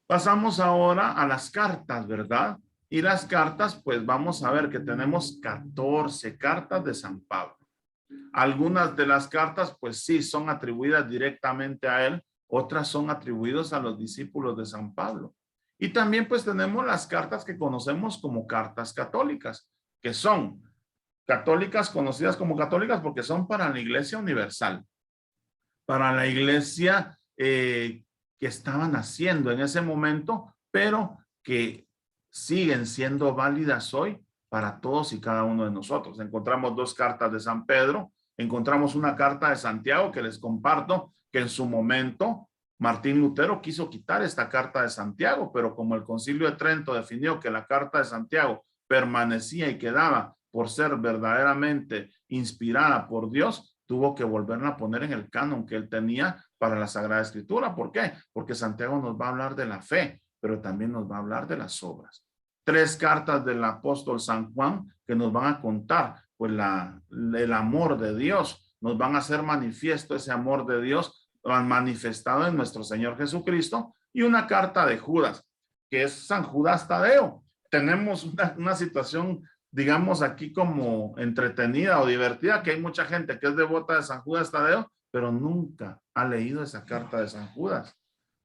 Pasamos ahora a las cartas, ¿verdad? Y las cartas, pues vamos a ver que tenemos 14 cartas de San Pablo. Algunas de las cartas, pues sí, son atribuidas directamente a él, otras son atribuidas a los discípulos de San Pablo. Y también pues tenemos las cartas que conocemos como cartas católicas, que son católicas conocidas como católicas porque son para la iglesia universal, para la iglesia que estaban haciendo en ese momento, pero que siguen siendo válidas hoy para todos y cada uno de nosotros. Encontramos 2 cartas de San Pedro, encontramos una carta de Santiago que les comparto, que en su momento Martín Lutero quiso quitar esta carta de Santiago, pero como el Concilio de Trento definió que la carta de Santiago permanecía y quedaba por ser verdaderamente inspirada por Dios, tuvo que volverla a poner en el canon que él tenía para la Sagrada Escritura. ¿Por qué? Porque Santiago nos va a hablar de la fe, pero también nos va a hablar de las obras. 3 cartas del apóstol San Juan que nos van a contar pues el amor de Dios, nos van a hacer manifiesto ese amor de Dios manifestado en nuestro Señor Jesucristo, y una carta de Judas, que es San Judas Tadeo. Tenemos una situación, digamos, aquí como entretenida o divertida, que hay mucha gente que es devota de San Judas Tadeo, pero nunca ha leído esa carta de San Judas.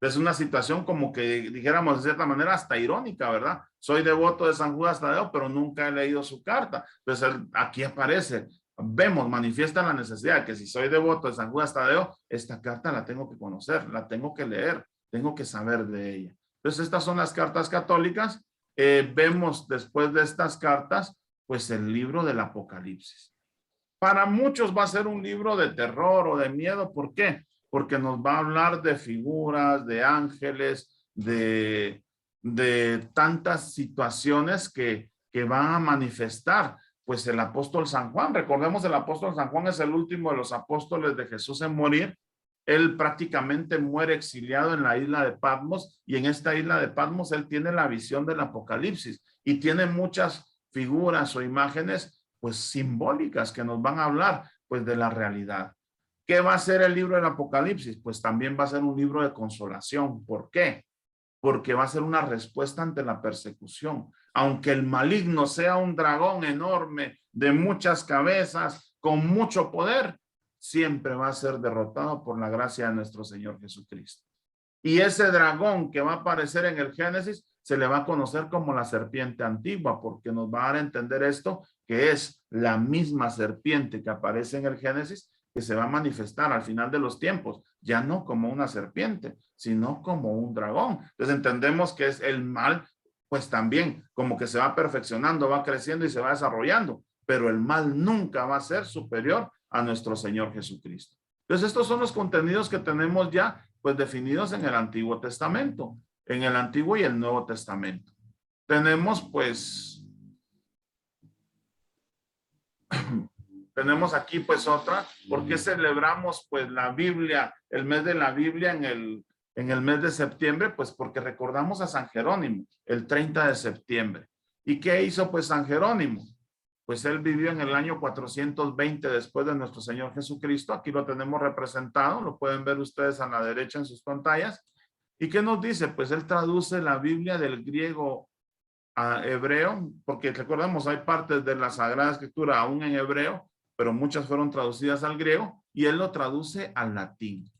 Es una situación como que dijéramos de cierta manera hasta irónica, ¿verdad? Soy devoto de San Judas Tadeo, pero nunca he leído su carta. Entonces aquí aparece, vemos, manifiesta la necesidad de que si soy devoto de San Judas Tadeo, esta carta la tengo que conocer, la tengo que leer, tengo que saber de ella. Entonces estas son las cartas católicas. Vemos después de estas cartas, pues el libro del Apocalipsis. Para muchos va a ser un libro de terror o de miedo. ¿Por qué? Porque nos va a hablar de figuras, de ángeles, de tantas situaciones que van a manifestar. Pues el apóstol San Juan, recordemos, el apóstol San Juan es el último de los apóstoles de Jesús en morir. Él prácticamente muere exiliado en la isla de Patmos, y en esta isla de Patmos él tiene la visión del Apocalipsis y tiene muchas figuras o imágenes pues simbólicas que nos van a hablar pues de la realidad. ¿Qué va a ser el libro del Apocalipsis? Pues también va a ser un libro de consolación. ¿Por qué? Porque va a ser una respuesta ante la persecución. Aunque el maligno sea un dragón enorme de muchas cabezas, con mucho poder, siempre va a ser derrotado por la gracia de nuestro Señor Jesucristo. Y ese dragón que va a aparecer en el Génesis se le va a conocer como la serpiente antigua, porque nos va a dar a entender esto, que es la misma serpiente que aparece en el Génesis, que se va a manifestar al final de los tiempos, ya no como una serpiente, sino como un dragón. Entonces entendemos que es el mal, pues también como que se va perfeccionando, va creciendo y se va desarrollando, pero el mal nunca va a ser superior a nuestro Señor Jesucristo. Entonces estos son los contenidos que tenemos ya pues definidos en el Antiguo Testamento, en el Antiguo y el Nuevo Testamento. Tenemos pues, tenemos aquí pues otra, ¿por qué celebramos pues la Biblia, el mes de la Biblia en el mes de septiembre? Pues porque recordamos a San Jerónimo, el 30 de septiembre. ¿Y qué hizo pues San Jerónimo? Pues él vivió en el año 420 después de nuestro Señor Jesucristo. Aquí lo tenemos representado, lo pueden ver ustedes a la derecha en sus pantallas. ¿Y qué nos dice? Pues él traduce la Biblia del griego a hebreo, porque recordemos, hay partes de la Sagrada Escritura aún en hebreo, pero muchas fueron traducidas al griego, y él lo traduce al latín.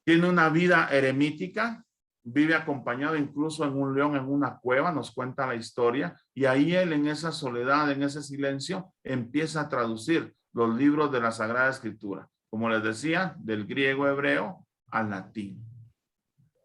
Tiene una vida eremítica, vive acompañado incluso en un león en una cueva, nos cuenta la historia, y ahí él en esa soledad, en ese silencio, empieza a traducir los libros de la Sagrada Escritura, como les decía, del griego hebreo al latín,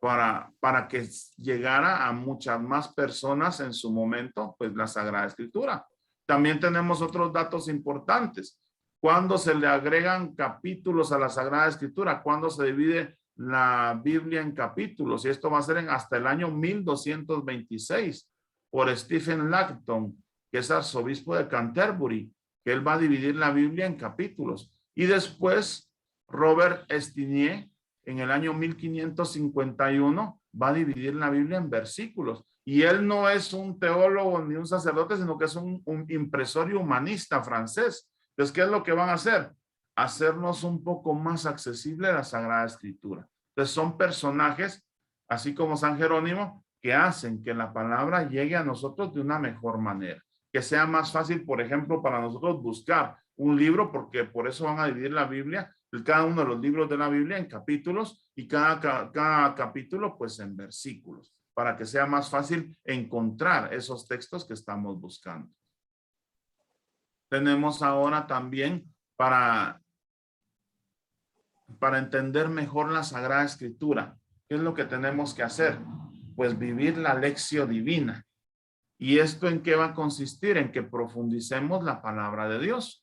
para que llegara a muchas más personas en su momento, pues la Sagrada Escritura. También tenemos otros datos importantes. Cuando se le agregan capítulos a la Sagrada Escritura, cuando se divide la Biblia en capítulos, y esto va a ser hasta el año 1226 por Stephen Langton, que es arzobispo de Canterbury, que él va a dividir la Biblia en capítulos. Y después Robert Estienne en el año 1551 va a dividir la Biblia en versículos, y él no es un teólogo ni un sacerdote, sino que es un impresor y humanista francés. Entonces, ¿qué es lo que van a hacer? Hacernos un poco más accesible la Sagrada Escritura. Entonces son personajes, así como San Jerónimo, que hacen que la palabra llegue a nosotros de una mejor manera, que sea más fácil, por ejemplo, para nosotros buscar un libro, porque por eso van a dividir la Biblia, cada uno de los libros de la Biblia en capítulos, y cada capítulo pues en versículos, para que sea más fácil encontrar esos textos que estamos buscando. Tenemos ahora también para entender mejor la Sagrada Escritura, ¿qué es lo que tenemos que hacer? Pues vivir la lección divina. ¿Y esto en qué va a consistir? En que profundicemos la palabra de Dios.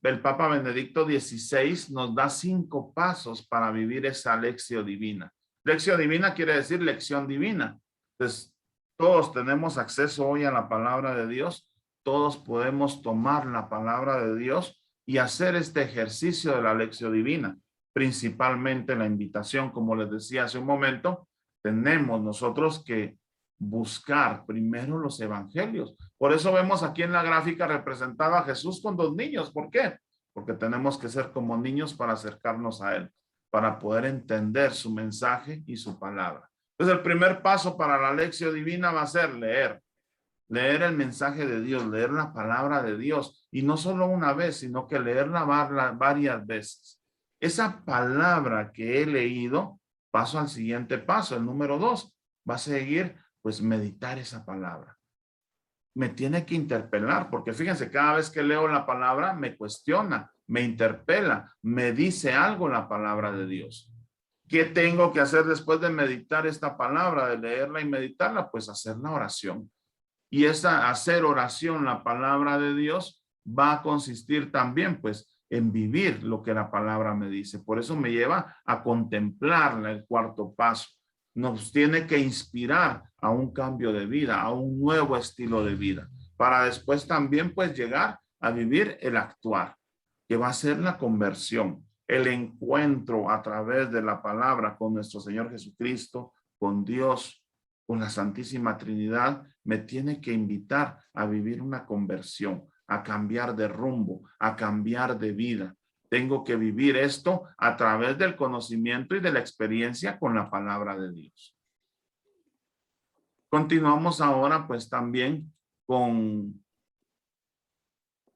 El Papa Benedicto XVI nos da 5 pasos para vivir esa lección divina. Lección divina quiere decir lección divina. Entonces, todos tenemos acceso hoy a la palabra de Dios. Todos podemos tomar la palabra de Dios y hacer este ejercicio de la lección divina. Principalmente la invitación, como les decía hace un momento, tenemos nosotros que buscar primero los evangelios. Por eso vemos aquí en la gráfica representado a Jesús con 2 niños. ¿Por qué? Porque tenemos que ser como niños para acercarnos a él, para poder entender su mensaje y su palabra. Entonces el primer paso para la lección divina va a ser leer el mensaje de Dios, leer la palabra de Dios, y no solo una vez, sino que leerla varias veces. Esa palabra que he leído, paso al siguiente paso, el número 2, va a seguir, pues, meditar esa palabra. Me tiene que interpelar, porque fíjense, cada vez que leo la palabra, me cuestiona, me interpela, me dice algo la palabra de Dios. ¿Qué tengo que hacer después de meditar esta palabra, de leerla y meditarla? Pues hacer la oración. Y esa hacer oración, la palabra de Dios, va a consistir también pues en vivir lo que la palabra me dice. Por eso me lleva a contemplarla, el cuarto paso. Nos tiene que inspirar a un cambio de vida, a un nuevo estilo de vida, para después también pues llegar a vivir el actuar, que va a ser la conversión, el encuentro a través de la palabra con nuestro Señor Jesucristo, con Dios, con la Santísima Trinidad, me tiene que invitar a vivir una conversión, a cambiar de rumbo, a cambiar de vida. Tengo que vivir esto a través del conocimiento y de la experiencia con la palabra de Dios. Continuamos ahora pues también con...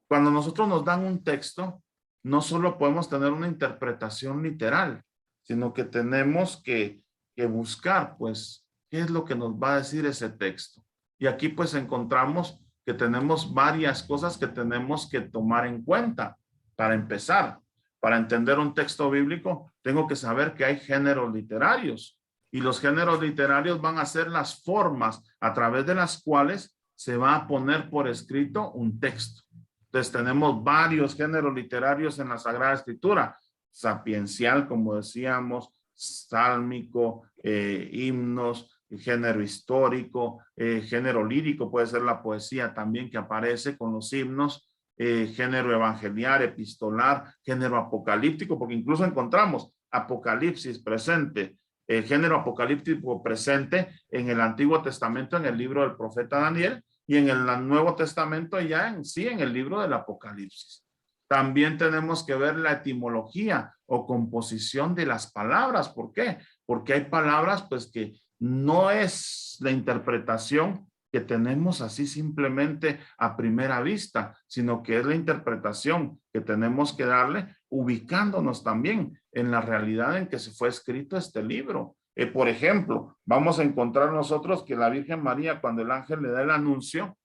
Cuando nosotros nos dan un texto, no solo podemos tener una interpretación literal, sino que tenemos que buscar pues qué es lo que nos va a decir ese texto. Y aquí pues encontramos que tenemos varias cosas que tenemos que tomar en cuenta. Para empezar, para entender un texto bíblico, tengo que saber que hay géneros literarios. Y los géneros literarios van a ser las formas a través de las cuales se va a poner por escrito un texto. Entonces tenemos varios géneros literarios en la Sagrada Escritura. Sapiencial, como decíamos, sálmico, himnos, género histórico, género lírico, puede ser la poesía también que aparece con los himnos, género evangeliar, epistolar, género apocalíptico, porque incluso encontramos Apocalipsis presente, el género apocalíptico presente en el Antiguo Testamento, en el libro del profeta Daniel, y en el Nuevo Testamento ya en el libro del Apocalipsis. También tenemos que ver la etimología o composición de las palabras. ¿Por qué? Porque hay palabras pues que no es la interpretación que tenemos así simplemente a primera vista, sino que es la interpretación que tenemos que darle ubicándonos también en la realidad en que se fue escrito este libro. Por ejemplo, vamos a encontrar nosotros que la Virgen María, cuando el ángel le da el anuncio,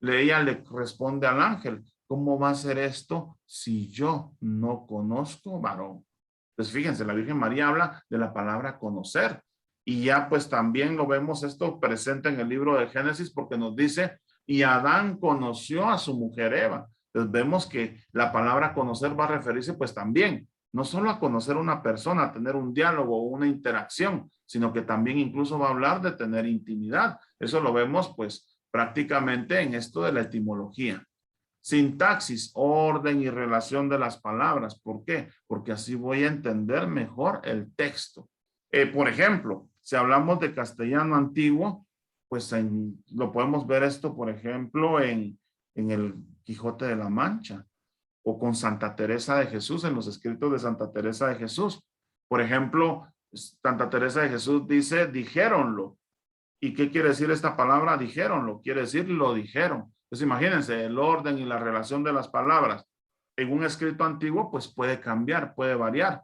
ella le responde al ángel, ¿cómo va a ser esto si yo no conozco varón? Pues fíjense, la Virgen María habla de la palabra conocer. Y ya pues también lo vemos esto presente en el libro de Génesis porque nos dice, y Adán conoció a su mujer Eva. Entonces vemos que la palabra conocer va a referirse pues también, no solo a conocer a una persona, a tener un diálogo o una interacción, sino que también incluso va a hablar de tener intimidad. Eso lo vemos pues prácticamente en esto de la etimología. Sintaxis, orden y relación de las palabras. ¿Por qué? Porque así voy a entender mejor el texto. Por ejemplo, si hablamos de castellano antiguo, pues lo podemos ver esto, por ejemplo, en el Quijote de la Mancha o con Santa Teresa de Jesús, en los escritos de Santa Teresa de Jesús. Por ejemplo, Santa Teresa de Jesús dice, dijéronlo. ¿Y qué quiere decir esta palabra? Dijéronlo. Quiere decir, lo dijeron. Entonces, imagínense, el orden y la relación de las palabras en un escrito antiguo, pues puede cambiar, puede variar.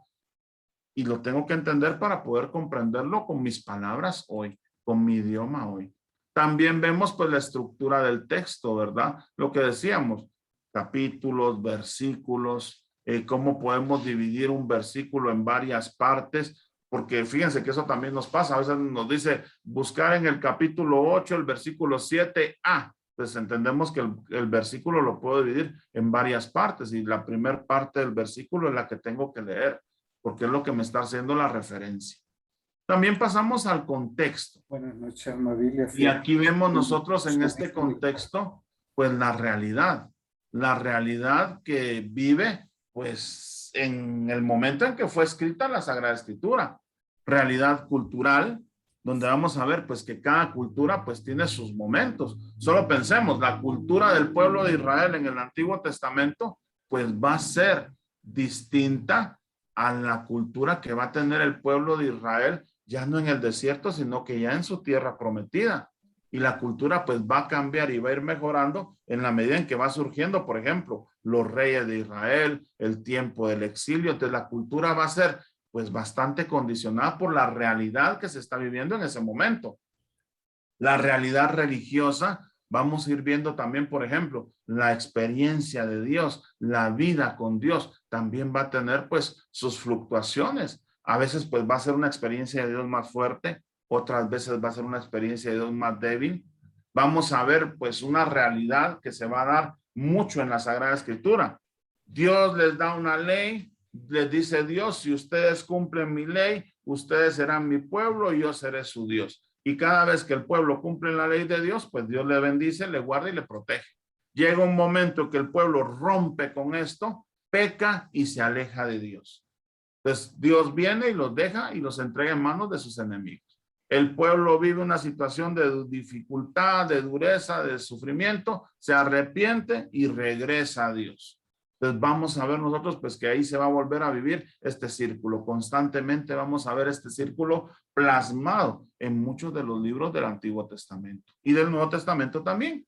Y lo tengo que entender para poder comprenderlo con mis palabras hoy, con mi idioma hoy. También vemos pues la estructura del texto, ¿verdad? Lo que decíamos, capítulos, versículos, cómo podemos dividir un versículo en varias partes, porque fíjense que eso también nos pasa. A veces nos dice buscar en el capítulo 8, el versículo 7a. Pues entendemos que el versículo lo puedo dividir en varias partes y la primera parte del versículo es la que tengo que leer, porque es lo que me está haciendo la referencia. También pasamos al contexto. Buenas noches, Armabilia. Y aquí vemos nosotros en este contexto, pues la realidad que vive, pues en el momento en que fue escrita la Sagrada Escritura. Realidad cultural, donde vamos a ver pues que cada cultura pues tiene sus momentos. Solo pensemos, la cultura del pueblo de Israel en el Antiguo Testamento, pues va a ser distinta a la cultura que va a tener el pueblo de Israel, ya no en el desierto, sino que ya en su tierra prometida. Y la cultura pues va a cambiar y va a ir mejorando en la medida en que va surgiendo, por ejemplo, los reyes de Israel, el tiempo del exilio. Entonces la cultura va a ser pues bastante condicionada por la realidad que se está viviendo en ese momento. La realidad religiosa, vamos a ir viendo también, por ejemplo, la experiencia de Dios, la vida con Dios, también va a tener pues sus fluctuaciones. A veces pues va a ser una experiencia de Dios más fuerte, otras veces va a ser una experiencia de Dios más débil. Vamos a ver pues una realidad que se va a dar mucho en la Sagrada Escritura. Dios les da una ley, les dice Dios, si ustedes cumplen mi ley, ustedes serán mi pueblo y yo seré su Dios. Y cada vez que el pueblo cumple la ley de Dios, pues Dios le bendice, le guarda y le protege. Llega un momento que el pueblo rompe con esto, peca y se aleja de Dios. Entonces Dios viene y los deja y los entrega en manos de sus enemigos. El pueblo vive una situación de dificultad, de dureza, de sufrimiento, se arrepiente y regresa a Dios. Entonces vamos a ver nosotros pues que ahí se va a volver a vivir este círculo. Constantemente vamos a ver este círculo plasmado en muchos de los libros del Antiguo Testamento y del Nuevo Testamento también.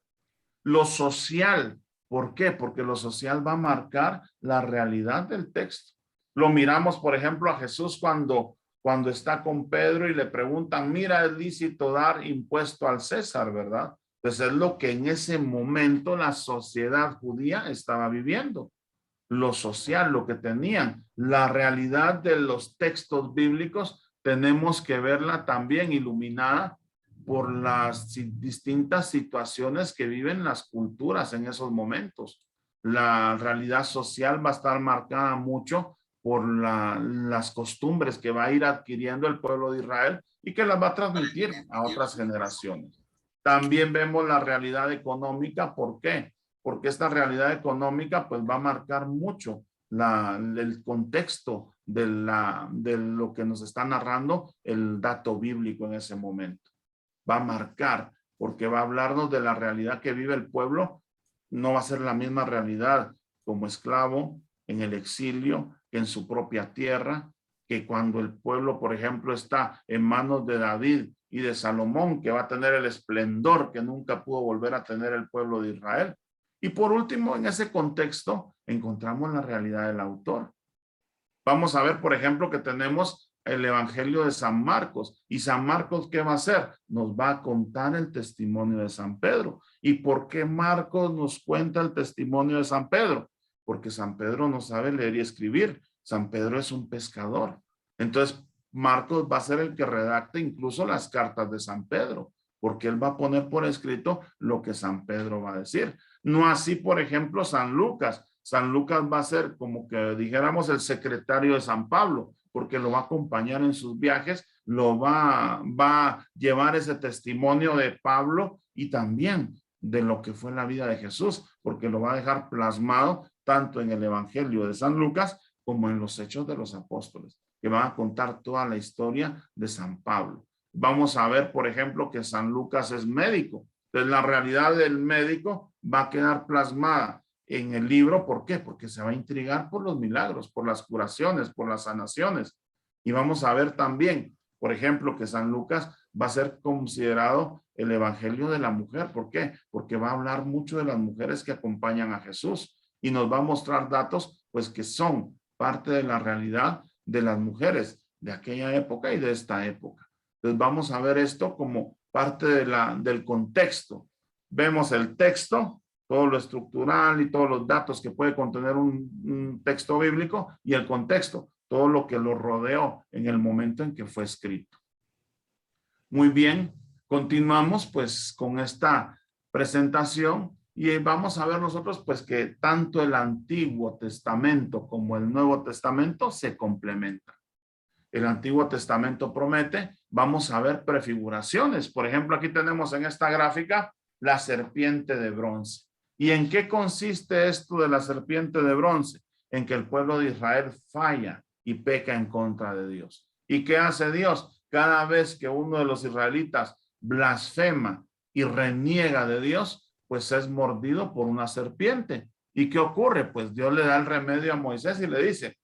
Lo social, ¿por qué? Porque lo social va a marcar la realidad del texto. Lo miramos, por ejemplo, a Jesús cuando está con Pedro y le preguntan, mira, es lícito dar impuesto al César, ¿verdad? Pues es lo que en ese momento la sociedad judía estaba viviendo. Lo social, lo que tenían, la realidad de los textos bíblicos, tenemos que verla también iluminada por las distintas situaciones que viven las culturas en esos momentos. La realidad social va a estar marcada mucho por las costumbres que va a ir adquiriendo el pueblo de Israel y que las va a transmitir a otras generaciones. También vemos la realidad económica. ¿Por qué? Porque esta realidad económica pues va a marcar mucho el contexto de lo que nos está narrando el dato bíblico en ese momento. Va a marcar, porque va a hablarnos de la realidad que vive el pueblo. No va a ser la misma realidad como esclavo, en el exilio, que en su propia tierra, que cuando el pueblo, por ejemplo, está en manos de David y de Salomón, que va a tener el esplendor que nunca pudo volver a tener el pueblo de Israel. Y por último, en ese contexto, encontramos la realidad del autor. Vamos a ver, por ejemplo, que tenemos el Evangelio de San Marcos. ¿Y San Marcos qué va a hacer? Nos va a contar el testimonio de San Pedro. ¿Y por qué Marcos nos cuenta el testimonio de San Pedro? Porque San Pedro no sabe leer y escribir. San Pedro es un pescador. Entonces, Marcos va a ser el que redacte incluso las cartas de San Pedro, porque él va a poner por escrito lo que San Pedro va a decir. No así, por ejemplo, San Lucas. San Lucas va a ser como que dijéramos el secretario de San Pablo, porque lo va a acompañar en sus viajes, va a llevar ese testimonio de Pablo y también de lo que fue la vida de Jesús, porque lo va a dejar plasmado tanto en el Evangelio de San Lucas como en los Hechos de los Apóstoles, que van a contar toda la historia de San Pablo. Vamos a ver, por ejemplo, que San Lucas es médico. Entonces, la realidad del médico va a quedar plasmada en el libro. ¿Por qué? Porque se va a intrigar por los milagros, por las curaciones, por las sanaciones. Y vamos a ver también, por ejemplo, que San Lucas va a ser considerado el Evangelio de la mujer. ¿Por qué? Porque va a hablar mucho de las mujeres que acompañan a Jesús y nos va a mostrar datos, pues, que son parte de la realidad de las mujeres de aquella época y de esta época. Entonces vamos a ver esto como parte del contexto. Vemos el texto, todo lo estructural y todos los datos que puede contener un texto bíblico, y el contexto, todo lo que lo rodeó en el momento en que fue escrito. Muy bien, continuamos pues con esta presentación y vamos a ver nosotros pues que tanto el Antiguo Testamento como el Nuevo Testamento se complementan. El Antiguo Testamento promete, vamos a ver prefiguraciones. Por ejemplo, aquí tenemos en esta gráfica la serpiente de bronce. ¿Y en qué consiste esto de la serpiente de bronce? En que el pueblo de Israel falla y peca en contra de Dios. ¿Y qué hace Dios? Cada vez que uno de los israelitas blasfema y reniega de Dios, pues es mordido por una serpiente. ¿Y qué ocurre? Pues Dios le da el remedio a Moisés y le dice,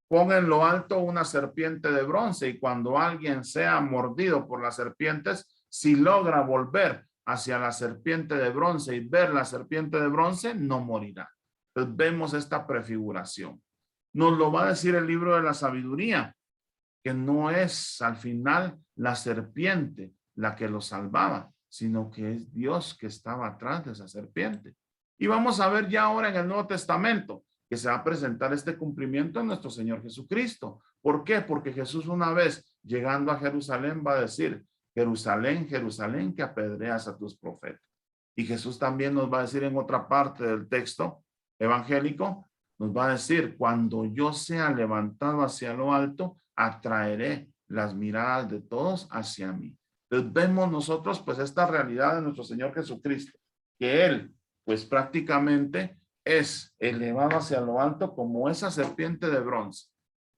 pon en lo alto una serpiente de bronce, y cuando alguien sea mordido por las serpientes, si logra volver hacia la serpiente de bronce y ver la serpiente de bronce, no morirá. Entonces vemos esta prefiguración. Nos lo va a decir el libro de la sabiduría, que no es al final la serpiente la que lo salvaba, sino que es Dios que estaba atrás de esa serpiente. Y vamos a ver ya ahora en el Nuevo Testamento que se va a presentar este cumplimiento en nuestro Señor Jesucristo. ¿Por qué? Porque Jesús, una vez llegando a Jerusalén, va a decir, Jerusalén, Jerusalén, que apedreas a tus profetas. Y Jesús también nos va a decir en otra parte del texto evangélico, nos va a decir, cuando yo sea levantado hacia lo alto, atraeré las miradas de todos hacia mí. Entonces vemos nosotros pues esta realidad de nuestro Señor Jesucristo, que Él pues prácticamente es elevado hacia lo alto como esa serpiente de bronce.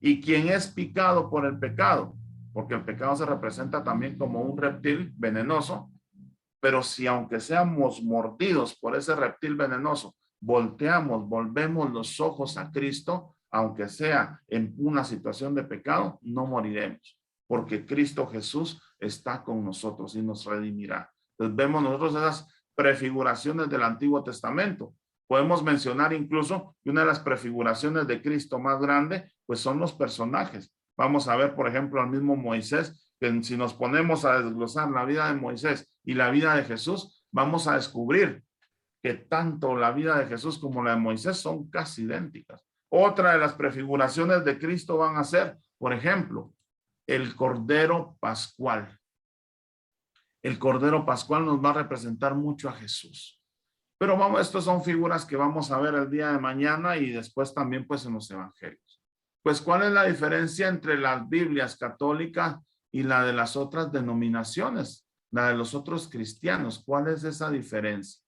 Y quien es picado por el pecado, porque el pecado se representa también como un reptil venenoso, pero si aunque seamos mordidos por ese reptil venenoso, volvemos los ojos a Cristo, aunque sea en una situación de pecado, no moriremos, porque Cristo Jesús está con nosotros y nos redimirá. Entonces vemos nosotros esas prefiguraciones del Antiguo Testamento. Podemos mencionar incluso que una de las prefiguraciones de Cristo más grande, pues son los personajes. Vamos a ver, por ejemplo, al mismo Moisés, que si nos ponemos a desglosar la vida de Moisés y la vida de Jesús, vamos a descubrir que tanto la vida de Jesús como la de Moisés son casi idénticas. Otra de las prefiguraciones de Cristo van a ser, por ejemplo, el Cordero Pascual. El Cordero Pascual nos va a representar mucho a Jesús. Pero vamos, estas son figuras que vamos a ver el día de mañana y después también pues en los evangelios. Pues, ¿cuál es la diferencia entre las Biblias católicas y la de las otras denominaciones, la de los otros cristianos? ¿Cuál es esa diferencia?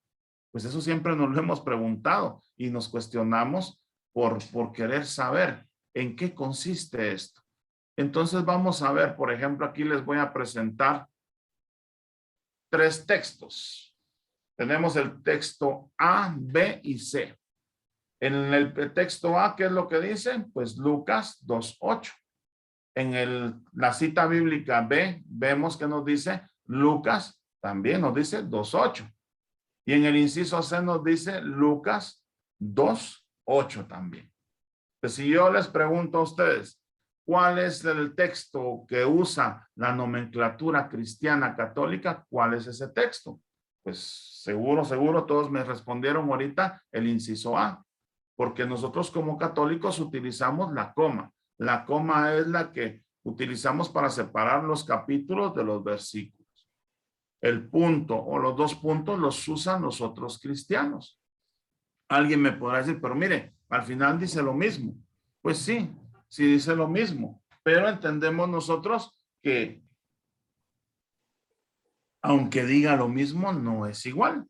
Pues eso siempre nos lo hemos preguntado y nos cuestionamos por querer saber en qué consiste esto. Entonces vamos a ver, por ejemplo, aquí les voy a presentar 3 textos. Tenemos el texto A, B y C. En el texto A, ¿qué es lo que dice? Pues Lucas 2:8. En la cita bíblica B, vemos que nos dice Lucas, también nos dice 2:8. Y en el inciso C nos dice Lucas 2:8 también. Pues si yo les pregunto a ustedes, ¿cuál es el texto que usa la nomenclatura cristiana católica? ¿Cuál es ese texto? Pues seguro todos me respondieron ahorita el inciso A, porque nosotros como católicos utilizamos la coma. La coma es la que utilizamos para separar los capítulos de los versículos. El punto o los 2 puntos los usan los otros cristianos. Alguien me podrá decir, pero mire, al final dice lo mismo. Pues sí dice lo mismo, pero entendemos nosotros que aunque diga lo mismo, no es igual.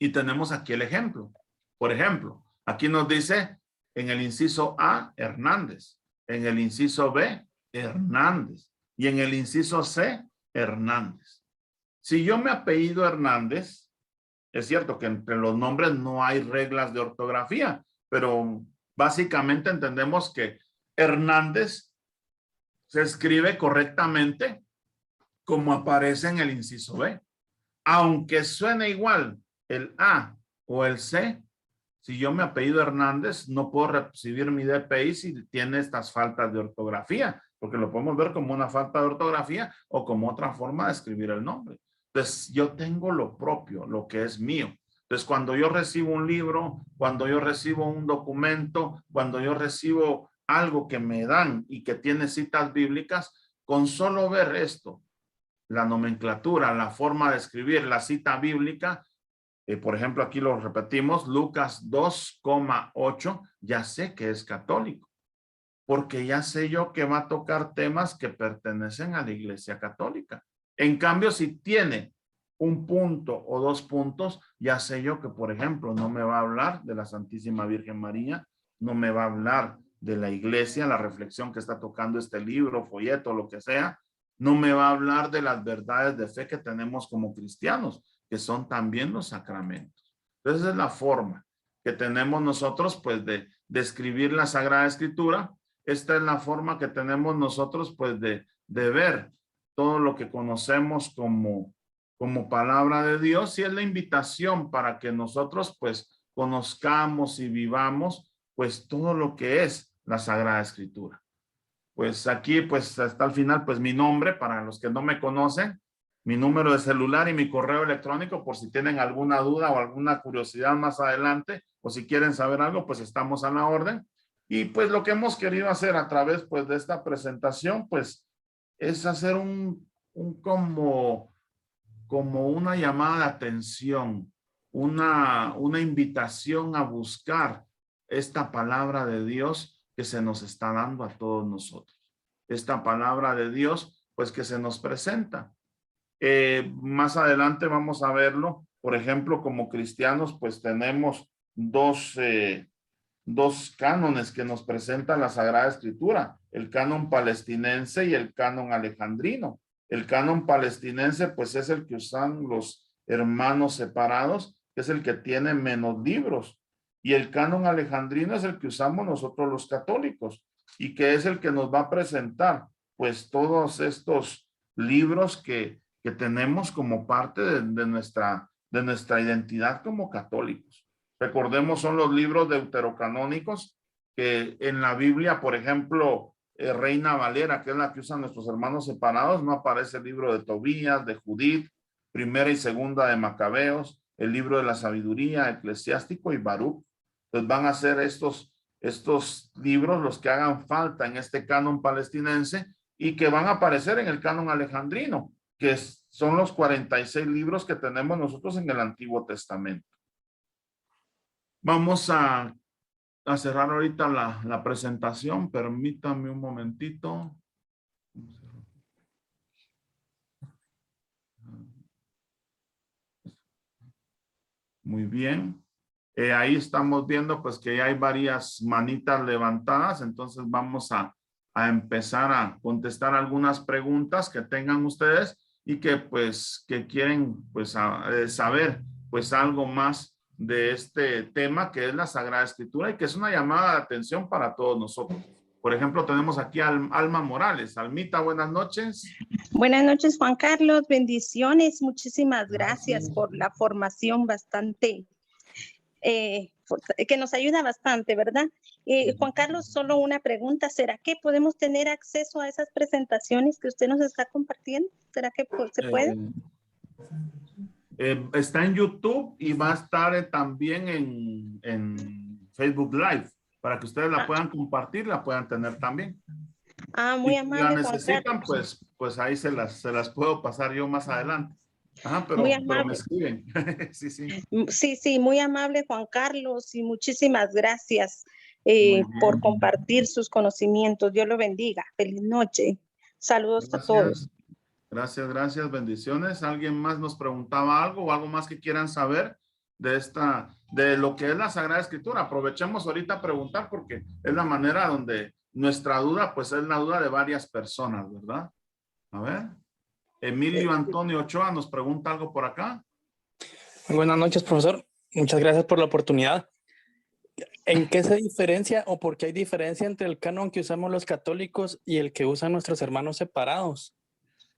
Y tenemos aquí el ejemplo. Por ejemplo, aquí nos dice en el inciso A, Hernández. En el inciso B, Hernández. Y en el inciso C, Hernández. Si yo me apellido Hernández, es cierto que entre los nombres no hay reglas de ortografía, pero básicamente entendemos que Hernández se escribe correctamente como aparece en el inciso B. Aunque suene igual el A o el C, si yo me apellido Hernández, no puedo recibir mi DPI si tiene estas faltas de ortografía, porque lo podemos ver como una falta de ortografía o como otra forma de escribir el nombre. Entonces, yo tengo lo propio, lo que es mío. Entonces, cuando yo recibo un libro, cuando yo recibo un documento, cuando yo recibo algo que me dan y que tiene citas bíblicas, con solo ver esto, la nomenclatura, la forma de escribir la cita bíblica, por ejemplo, aquí lo repetimos, Lucas 2:8, ya sé que es católico, porque ya sé yo que va a tocar temas que pertenecen a la Iglesia Católica. En cambio, si tiene un punto o 2 puntos, ya sé yo que, por ejemplo, no me va a hablar de la Santísima Virgen María, no me va a hablar de la Iglesia, la reflexión que está tocando este libro, folleto, lo que sea, no me va a hablar de las verdades de fe que tenemos como cristianos, que son también los sacramentos. Entonces, esa es la forma que tenemos nosotros, pues, de escribir la Sagrada Escritura. Esta es la forma que tenemos nosotros, pues, de ver todo lo que conocemos como palabra de Dios, y es la invitación para que nosotros, pues, conozcamos y vivamos, pues, todo lo que es la Sagrada Escritura. Pues aquí, pues hasta el final, pues mi nombre, para los que no me conocen, mi número de celular y mi correo electrónico, por si tienen alguna duda o alguna curiosidad más adelante, o si quieren saber algo, pues estamos a la orden. Y pues lo que hemos querido hacer a través, pues, de esta presentación, pues, es hacer un como como una llamada de atención, una invitación a buscar esta palabra de Dios que se nos está dando a todos nosotros. Esta palabra de Dios, pues que se nos presenta. Más adelante vamos a verlo. Por ejemplo, como cristianos, pues tenemos dos cánones que nos presenta la Sagrada Escritura, el canon palestinense y el canon alejandrino. El canon palestinense, pues es el que usan los hermanos separados, que es el que tiene menos libros. Y el canon alejandrino es el que usamos nosotros los católicos y que es el que nos va a presentar, pues, todos estos libros que tenemos como parte de nuestra identidad como católicos. Recordemos, son los libros deuterocanónicos que en la Biblia, por ejemplo, Reina Valera, que es la que usan nuestros hermanos separados, no aparece el libro de Tobías, de Judith, primera y segunda de Macabeos, el libro de la sabiduría, eclesiástico y Baruch. Entonces van a ser estos libros los que hagan falta en este canon palestinense y que van a aparecer en el canon alejandrino, que son los 46 libros que tenemos nosotros en el Antiguo Testamento. Vamos a cerrar ahorita la presentación. Permítame un momentito. Muy bien. Ahí estamos viendo pues que ya hay varias manitas levantadas. Entonces vamos a empezar a contestar algunas preguntas que tengan ustedes y que pues que quieren pues saber pues algo más de este tema que es la Sagrada Escritura y que es una llamada de atención para todos nosotros. Por ejemplo, tenemos aquí a Alma Morales. Almita, buenas noches. Buenas noches, Juan Carlos. Bendiciones. Muchísimas gracias por la formación bastante, que nos ayuda bastante, ¿verdad? Juan Carlos, solo una pregunta. ¿Será que podemos tener acceso a esas presentaciones que usted nos está compartiendo? ¿Será que se puede? Está en YouTube y va a estar también en Facebook Live para que ustedes la puedan compartir, la puedan tener también. Muy y amable, si la necesitan, pues ahí se las puedo pasar yo más adelante. Ajá, pero me escriben. Sí, muy amable, Juan Carlos, y muchísimas gracias por compartir sus conocimientos. Dios lo bendiga. Feliz noche. Saludos a todos. Gracias, bendiciones. ¿Alguien más nos preguntaba algo o algo más que quieran saber de lo que es la Sagrada Escritura? Aprovechemos ahorita a preguntar porque es la manera donde nuestra duda, pues es la duda de varias personas, ¿verdad? A ver. Emilio Antonio Ochoa nos pregunta algo por acá. Buenas noches, profesor. Muchas gracias por la oportunidad. ¿En qué se diferencia o por qué hay diferencia entre el canon que usamos los católicos y el que usan nuestros hermanos separados?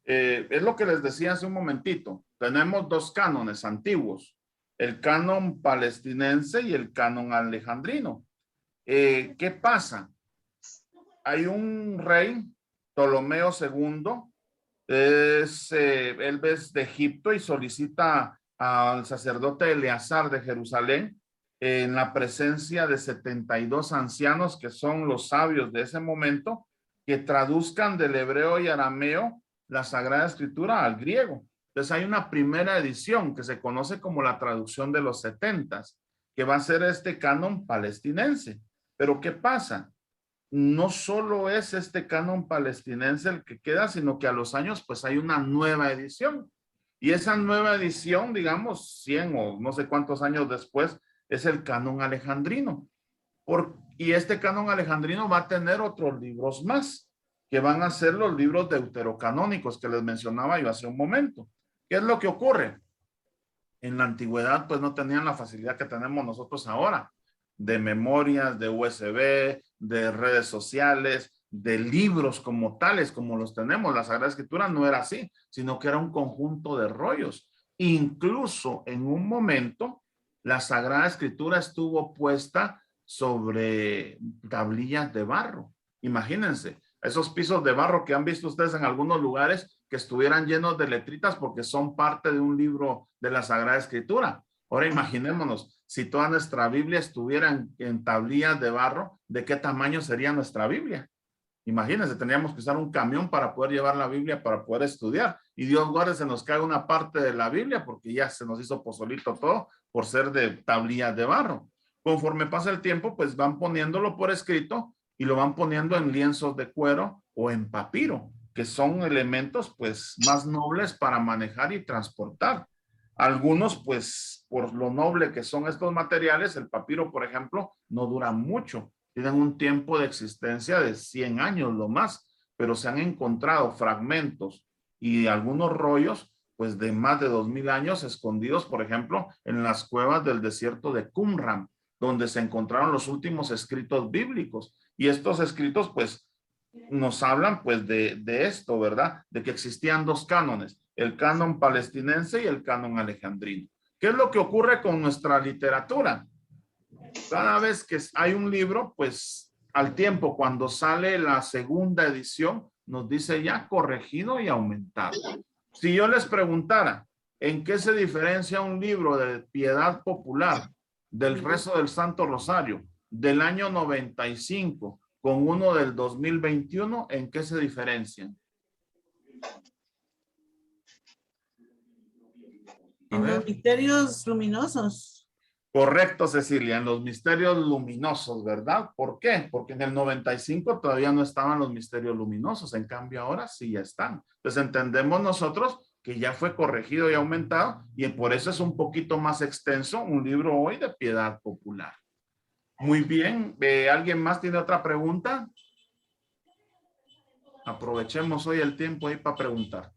Es lo que les decía hace un momentito. Tenemos dos cánones antiguos, el canon palestinense y el canon alejandrino. ¿Qué pasa? Hay un rey, Ptolomeo II, él es de Egipto y solicita al sacerdote Eleazar de Jerusalén en la presencia de 72 ancianos que son los sabios de ese momento, que traduzcan del hebreo y arameo la Sagrada Escritura al griego. Entonces hay una primera edición que se conoce como la traducción de los 70s, que va a ser este canon palestinense. Pero ¿qué pasa? No solo es este canon palestinense el que queda, sino que a los años pues hay una nueva edición. Y esa nueva edición, digamos 100 o no sé cuántos años después, es el canon alejandrino. Y este canon alejandrino va a tener otros libros más, que van a ser los libros deuterocanónicos que les mencionaba yo hace un momento. ¿Qué es lo que ocurre? En la antigüedad pues no tenían la facilidad que tenemos nosotros ahora, de memorias, de USB, de redes sociales, de libros como tales, como los tenemos. La Sagrada Escritura no era así, sino que era un conjunto de rollos. Incluso en un momento, la Sagrada Escritura estuvo puesta sobre tablillas de barro. Imagínense, esos pisos de barro que han visto ustedes en algunos lugares que estuvieran llenos de letritas porque son parte de un libro de la Sagrada Escritura. Ahora imaginémonos, si toda nuestra Biblia estuviera en tablillas de barro, ¿de qué tamaño sería nuestra Biblia? Imagínense, teníamos que usar un camión para poder llevar la Biblia, para poder estudiar. Y Dios guarde, se nos cae una parte de la Biblia porque ya se nos hizo pozolito todo por ser de tablillas de barro. Conforme pasa el tiempo, pues van poniéndolo por escrito y lo van poniendo en lienzos de cuero o en papiro, que son elementos pues más nobles para manejar y transportar. Algunos pues por lo noble que son estos materiales, el papiro por ejemplo no dura mucho, tienen un tiempo de existencia de 100 años lo más, pero se han encontrado fragmentos y algunos rollos pues de más de 2000 años escondidos por ejemplo en las cuevas del desierto de Qumran, donde se encontraron los últimos escritos bíblicos. Y estos escritos, pues, nos hablan, pues, de esto, ¿verdad? De que existían dos cánones, el canon palestinense y el canon alejandrino. ¿Qué es lo que ocurre con nuestra literatura? Cada vez que hay un libro, pues, al tiempo, cuando sale la segunda edición, nos dice ya corregido y aumentado. Si yo les preguntara, ¿en qué se diferencia un libro de piedad popular del rezo del Santo Rosario del año 95 con uno del 2021, ¿en qué se diferencian? En los misterios luminosos. Correcto, Cecilia, en los misterios luminosos, ¿verdad? ¿Por qué? Porque en el 95 todavía no estaban los misterios luminosos, en cambio ahora sí ya están. Entonces entendemos nosotros que ya fue corregido y aumentado, y por eso es un poquito más extenso un libro hoy de piedad popular. Muy bien, ¿alguien más tiene otra pregunta? Aprovechemos hoy el tiempo ahí para preguntar.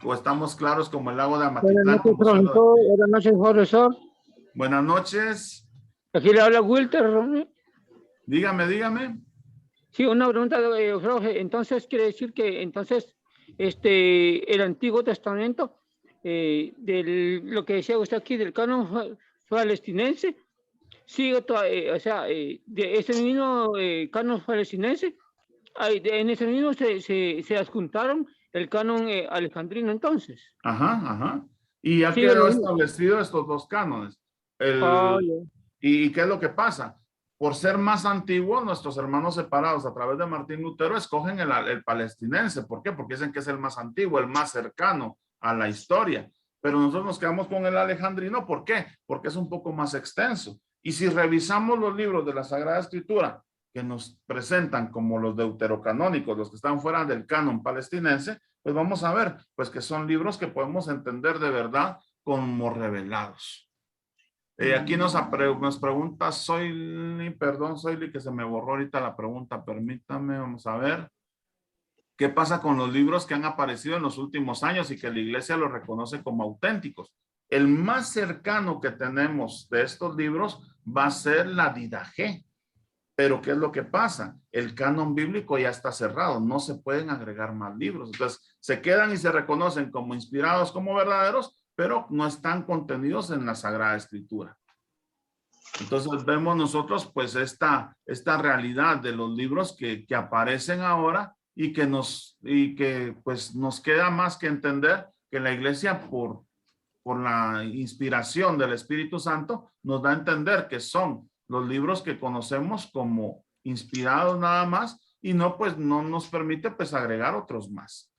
¿O estamos claros como el lago de Amatitlán? Buenas noches, profesor. Buenas noches. Aquí le habla Wilter. Dígame. Sí, una pregunta, profe. Entonces, quiere decir que entonces el Antiguo Testamento, lo que decía usted aquí del canon palestinense, sigue de ese mismo canon palestinense, en ese mismo se adjuntaron el canon alejandrino entonces. Ajá. Y ya quedó establecido estos dos cánones. ¿Y qué es lo que pasa? Por ser más antiguo, nuestros hermanos separados a través de Martín Lutero escogen el palestinense. ¿Por qué? Porque dicen que es el más antiguo, el más cercano a la historia. Pero nosotros nos quedamos con el alejandrino. ¿Por qué? Porque es un poco más extenso. Y si revisamos los libros de la Sagrada Escritura que nos presentan como los deuterocanónicos, los que están fuera del canon palestinense, pues vamos a ver pues que son libros que podemos entender de verdad como revelados. Aquí nos pregunta Soyli, que se me borró ahorita la pregunta, permítame, vamos a ver. ¿Qué pasa con los libros que han aparecido en los últimos años y que la iglesia los reconoce como auténticos? El más cercano que tenemos de estos libros va a ser la Didaché. Pero ¿qué es lo que pasa? El canon bíblico ya está cerrado, no se pueden agregar más libros. Entonces, se quedan y se reconocen como inspirados, como verdaderos, pero no están contenidos en la Sagrada Escritura. Entonces vemos nosotros pues esta realidad de los libros que aparecen ahora y que pues nos queda más que entender que la iglesia por la inspiración del Espíritu Santo nos da a entender que son los libros que conocemos como inspirados nada más y no nos permite pues agregar otros más.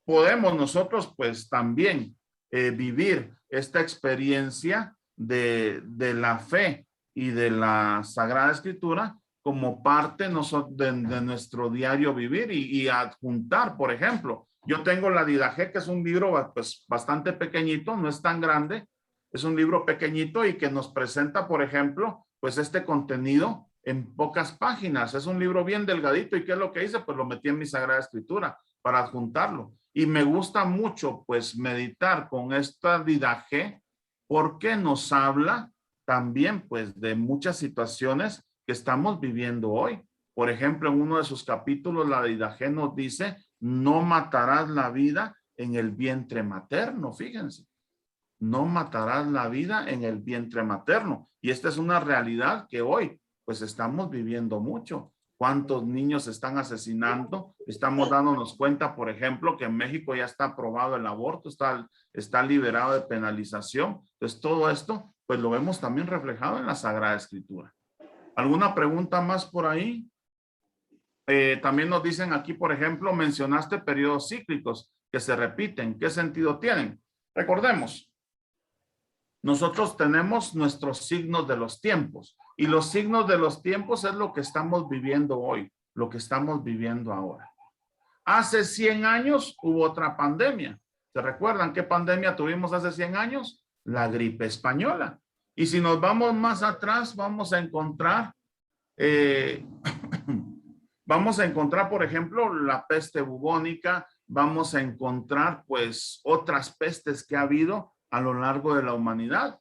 Podemos nosotros pues también vivir esta experiencia de la fe y de la Sagrada Escritura como parte de nuestro diario vivir y adjuntar, por ejemplo, yo tengo la Didaché, que es un libro pues bastante pequeñito, no es tan grande, es un libro pequeñito y que nos presenta, por ejemplo, pues este contenido en pocas páginas, es un libro bien delgadito y ¿qué es lo que hice? Pues lo metí en mi Sagrada Escritura para adjuntarlo. Y me gusta mucho pues meditar con esta Didaché porque nos habla también pues de muchas situaciones que estamos viviendo hoy. Por ejemplo, en uno de sus capítulos la Didaché nos dice, no matarás la vida en el vientre materno, fíjense. No matarás la vida en el vientre materno. Y esta es una realidad que hoy pues estamos viviendo mucho. ¿Cuántos niños se están asesinando? Estamos dándonos cuenta, por ejemplo, que en México ya está aprobado el aborto, está liberado de penalización. Entonces todo esto, pues lo vemos también reflejado en la Sagrada Escritura. ¿Alguna pregunta más por ahí? También nos dicen aquí, por ejemplo, mencionaste periodos cíclicos que se repiten. ¿Qué sentido tienen? Recordemos, nosotros tenemos nuestros signos de los tiempos y los signos de los tiempos es lo que estamos viviendo hoy, lo que estamos viviendo ahora. Hace 100 años hubo otra pandemia. ¿Se recuerdan qué pandemia tuvimos hace 100 años? La gripe española. Y si nos vamos más atrás, vamos a encontrar, por ejemplo, la peste bubónica, vamos a encontrar, pues, otras pestes que ha habido a lo largo de la humanidad.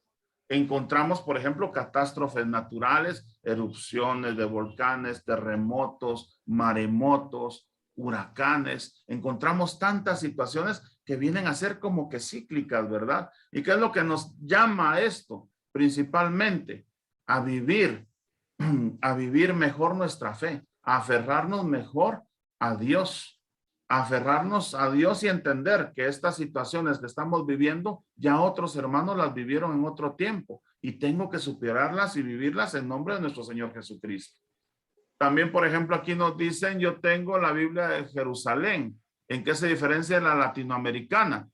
Encontramos, por ejemplo, catástrofes naturales, erupciones de volcanes, terremotos, maremotos, huracanes. Encontramos tantas situaciones que vienen a ser como que cíclicas, ¿verdad? ¿Y qué es lo que nos llama a esto? Principalmente a vivir mejor nuestra fe, a aferrarnos mejor a Dios y entender que estas situaciones que estamos viviendo, ya otros hermanos las vivieron en otro tiempo y tengo que superarlas y vivirlas en nombre de nuestro Señor Jesucristo. También, por ejemplo, aquí nos dicen, yo tengo la Biblia de Jerusalén. ¿En qué se diferencia de la latinoamericana?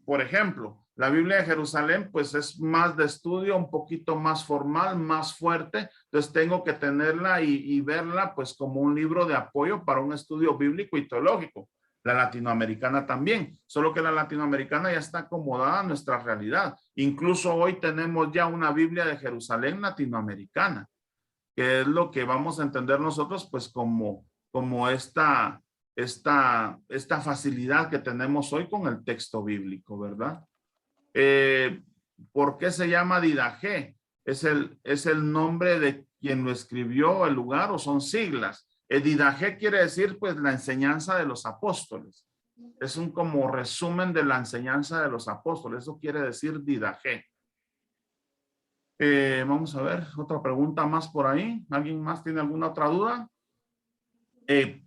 Por ejemplo, la Biblia de Jerusalén, pues es más de estudio, un poquito más formal, más fuerte. Entonces tengo que tenerla y verla pues como un libro de apoyo para un estudio bíblico y teológico. La latinoamericana también, solo que la latinoamericana ya está acomodada a nuestra realidad. Incluso hoy tenemos ya una Biblia de Jerusalén latinoamericana, que es lo que vamos a entender nosotros pues como esta facilidad que tenemos hoy con el texto bíblico, ¿verdad? ¿Por qué se llama Didache? ¿Es el nombre de quien lo escribió, el lugar, o son siglas? Didache quiere decir pues la enseñanza de los apóstoles. Es un como resumen de la enseñanza de los apóstoles. Eso quiere decir Didache. Vamos a ver, otra pregunta más por ahí. ¿Alguien más tiene alguna otra duda?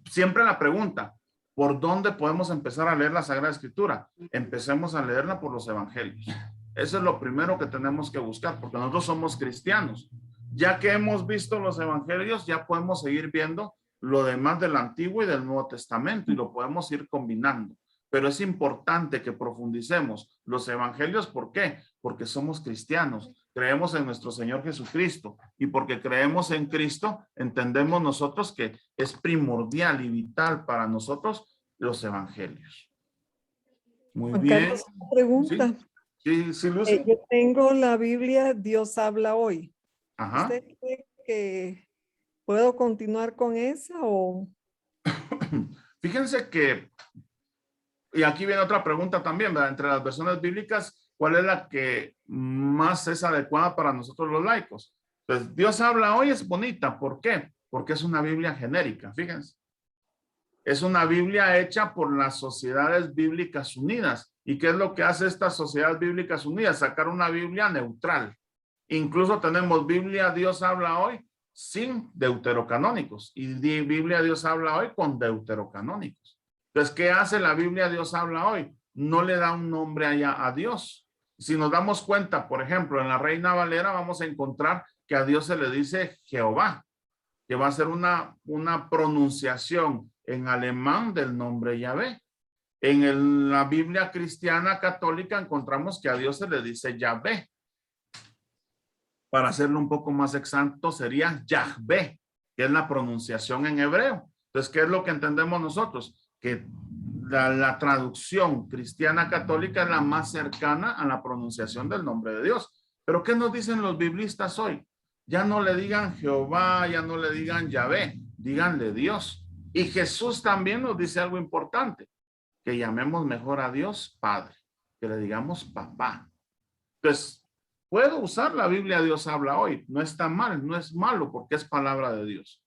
Siempre la pregunta, ¿por dónde podemos empezar a leer la Sagrada Escritura? Empecemos a leerla por los evangelios. Eso es lo primero que tenemos que buscar, porque nosotros somos cristianos. Ya que hemos visto los evangelios, ya podemos seguir viendo lo demás del Antiguo y del Nuevo Testamento y lo podemos ir combinando. Pero es importante que profundicemos los evangelios. ¿Por qué? Porque somos cristianos, creemos en nuestro Señor Jesucristo, y porque creemos en Cristo, entendemos nosotros que es primordial y vital para nosotros los evangelios. Muy Juan bien. Carlos, una pregunta. Sí, Lucy. Yo tengo la Biblia Dios habla hoy. Ajá. ¿Usted cree que puedo continuar con esa o...? Fíjense que, y aquí viene otra pregunta también, ¿verdad? Entre las versiones bíblicas, ¿cuál es la que más es adecuada para nosotros los laicos? Pues Dios habla hoy es bonita. ¿Por qué? Porque es una Biblia genérica, fíjense. Es una Biblia hecha por las Sociedades Bíblicas Unidas. ¿Y qué es lo que hace estas Sociedades Bíblicas Unidas? Sacar una Biblia neutral. Incluso tenemos Biblia Dios habla hoy sin deuterocanónicos y Biblia Dios habla hoy con deuterocanónicos. Entonces, ¿qué hace la Biblia Dios habla hoy? No le da un nombre allá a Dios. Si nos damos cuenta, por ejemplo, en la Reina Valera vamos a encontrar que a Dios se le dice Jehová, que va a ser una pronunciación en alemán del nombre Yahvé. En la Biblia cristiana católica encontramos que a Dios se le dice Yahvé. Para hacerlo un poco más exacto sería Yahvé, que es la pronunciación en hebreo. Entonces, ¿qué es lo que entendemos nosotros? Que la traducción cristiana católica es la más cercana a la pronunciación del nombre de Dios. Pero ¿qué nos dicen los biblistas hoy? Ya no le digan Jehová, ya no le digan Yahvé, díganle Dios. Y Jesús también nos dice algo importante, que llamemos mejor a Dios Padre, que le digamos papá. Entonces, puedo usar la Biblia Dios habla hoy, no está mal, no es malo porque es palabra de Dios.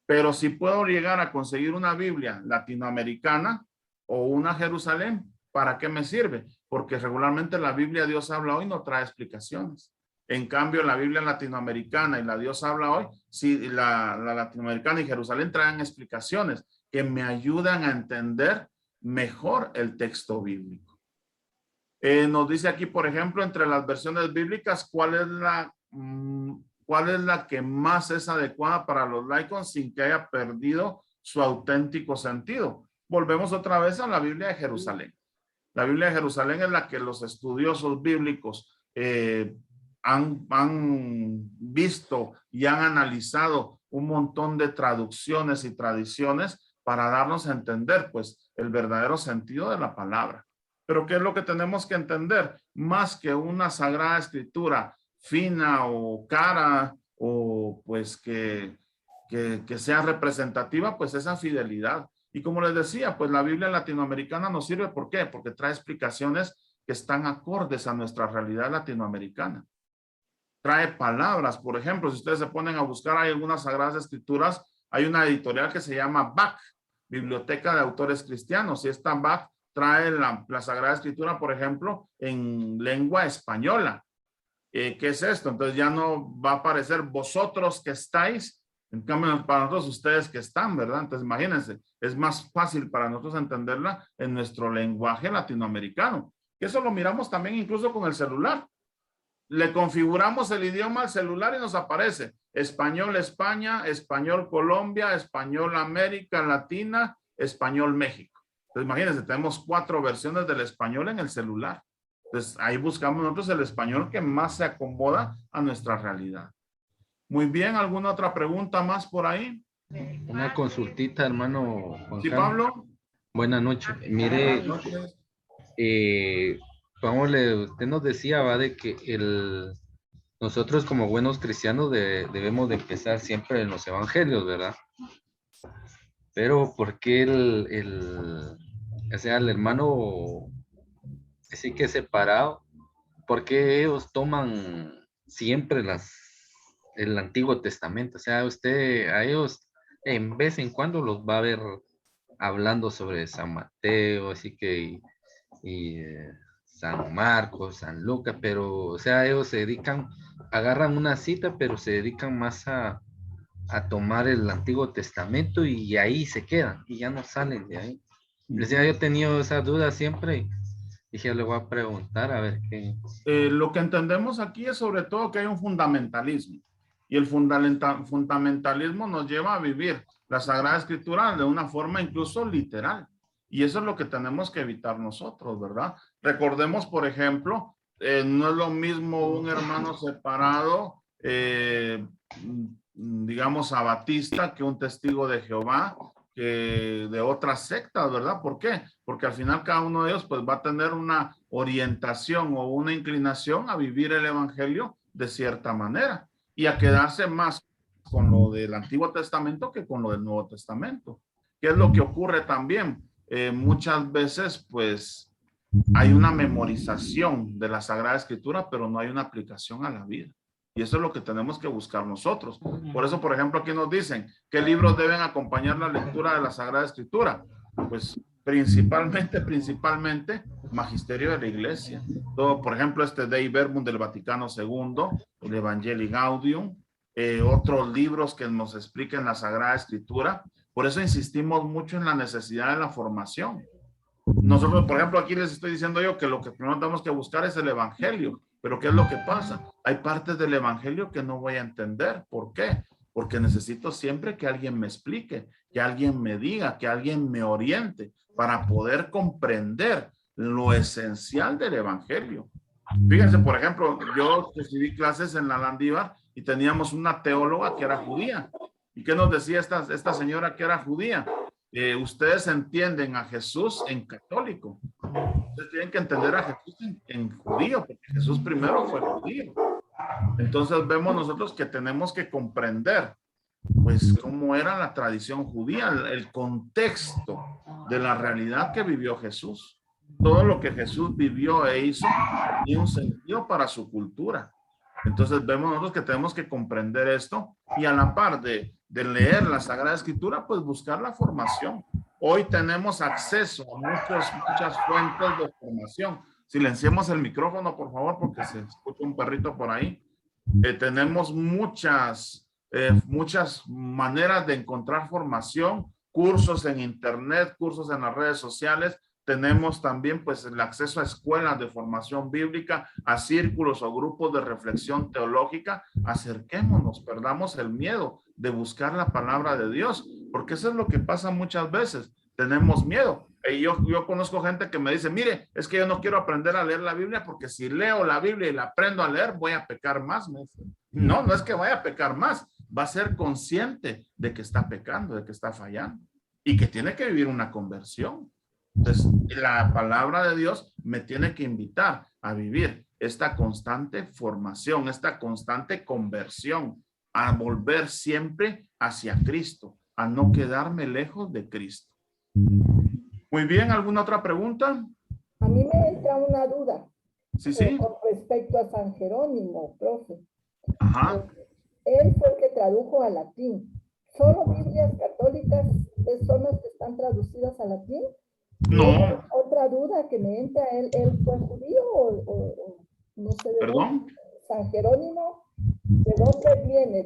Pero si puedo llegar a conseguir una Biblia latinoamericana o una Jerusalén, ¿para qué me sirve? Porque regularmente la Biblia Dios habla hoy no trae explicaciones. En cambio, la Biblia latinoamericana y la Dios habla hoy, sí, la latinoamericana y Jerusalén traen explicaciones que me ayudan a entender mejor el texto bíblico. Nos dice aquí, por ejemplo, entre las versiones bíblicas, ¿cuál es cuál es la que más es adecuada para los laicos sin que haya perdido su auténtico sentido. Volvemos otra vez a la Biblia de Jerusalén. La Biblia de Jerusalén es la que los estudiosos bíblicos han visto y han analizado un montón de traducciones y tradiciones para darnos a entender, pues, el verdadero sentido de la palabra. Pero ¿qué es lo que tenemos que entender? Más que una sagrada escritura fina o cara o pues que sea representativa, pues esa fidelidad. Y como les decía, pues la Biblia latinoamericana nos sirve, ¿por qué? Porque trae explicaciones que están acordes a nuestra realidad latinoamericana. Trae palabras, por ejemplo, si ustedes se ponen a buscar, hay algunas sagradas escrituras, hay una editorial que se llama BAC, Biblioteca de Autores Cristianos, y esta BAC trae la Sagrada Escritura, por ejemplo, en lengua española. ¿Qué es esto? Entonces ya no va a aparecer vosotros que estáis, en cambio para nosotros ustedes que están, ¿verdad? Entonces imagínense, es más fácil para nosotros entenderla en nuestro lenguaje latinoamericano. Y eso lo miramos también incluso con el celular. Le configuramos el idioma al celular y nos aparece español España, español Colombia, español América Latina, español México. Entonces imagínense, tenemos 4 versiones del español en el celular. Entonces ahí buscamos nosotros el español que más se acomoda a nuestra realidad. Muy bien, ¿alguna otra pregunta más por ahí? Una consultita, hermano Juan Sí, Carlos. Pablo. Buenas noches. Mire, usted nos decía, va, de que nosotros como buenos cristianos debemos de empezar siempre en los evangelios, ¿verdad? Pero ¿por qué el hermano así que separado? ¿Por qué ellos toman siempre el Antiguo Testamento? O sea, a ellos en vez en cuando los va a ver hablando sobre San Mateo, así que y San Marcos, San Lucas, pero o sea, ellos se dedican, agarran una cita, pero se dedican más a tomar el Antiguo Testamento y ahí se quedan y ya no salen de ahí. Decía, yo he tenido esa duda siempre. Dije, le voy a preguntar a ver qué. Lo que entendemos aquí es sobre todo que hay un fundamentalismo. Y el fundamentalismo nos lleva a vivir la Sagrada Escritura de una forma incluso literal. Y eso es lo que tenemos que evitar nosotros, ¿verdad? Recordemos, por ejemplo, no es lo mismo un hermano separado, digamos, abatista, que un testigo de Jehová, que de otras sectas, ¿verdad? ¿Por qué? Porque al final cada uno de ellos pues va a tener una orientación o una inclinación a vivir el evangelio de cierta manera y a quedarse más con lo del Antiguo Testamento que con lo del Nuevo Testamento. ¿Qué es lo que ocurre también? Muchas veces pues hay una memorización de la Sagrada Escritura, pero no hay una aplicación a la vida. Y eso es lo que tenemos que buscar nosotros. Por eso, por ejemplo, aquí nos dicen qué libros deben acompañar la lectura de la Sagrada Escritura. Pues principalmente, Magisterio de la Iglesia. Todo, por ejemplo, Dei Verbum del Vaticano II, el Evangelii Gaudium, otros libros que nos expliquen la Sagrada Escritura. Por eso insistimos mucho en la necesidad de la formación. Nosotros, por ejemplo, aquí les estoy diciendo yo que lo que primero tenemos que buscar es el Evangelio. Pero ¿qué es lo que pasa? Hay partes del Evangelio que no voy a entender. ¿Por qué? Porque necesito siempre que alguien me explique, que alguien me diga, que alguien me oriente para poder comprender lo esencial del Evangelio. Fíjense, por ejemplo, yo recibí clases en la Landívar y teníamos una teóloga que era judía. ¿Y qué nos decía esta señora que era judía? Ustedes entienden a Jesús en católico. Ustedes tienen que entender a Jesús en judío, porque Jesús primero fue judío. Entonces vemos nosotros que tenemos que comprender, pues, cómo era la tradición judía, el contexto de la realidad que vivió Jesús. Todo lo que Jesús vivió e hizo tiene un sentido para su cultura. Entonces vemos nosotros que tenemos que comprender esto y a la par de leer la Sagrada Escritura, pues buscar la formación. Hoy tenemos acceso a muchas fuentes de formación. Silenciemos el micrófono, por favor, porque se escucha un perrito por ahí. Tenemos muchas maneras de encontrar formación, cursos en internet, cursos en las redes sociales, tenemos también pues el acceso a escuelas de formación bíblica, a círculos o grupos de reflexión teológica. Acerquémonos, perdamos el miedo de buscar la palabra de Dios, porque eso es lo que pasa muchas veces. Tenemos miedo. Y yo conozco gente que me dice, mire, es que yo no quiero aprender a leer la Biblia porque si leo la Biblia y la aprendo a leer, voy a pecar más. No, no es que vaya a pecar más. Va a ser consciente de que está pecando, de que está fallando y que tiene que vivir una conversión. Entonces, la palabra de Dios me tiene que invitar a vivir esta constante formación, esta constante conversión, a volver siempre hacia Cristo, a no quedarme lejos de Cristo. Muy bien, ¿alguna otra pregunta? A mí me entra una duda. Sí, sí. Con respecto a San Jerónimo, profe. Ajá. Él fue el que tradujo al latín. ¿Solo Biblias católicas son las que están traducidas al latín? No. Otra duda que me entra, ¿él fue judío o no sé de ¿Perdón? dónde? San Jerónimo, ¿de dónde viene?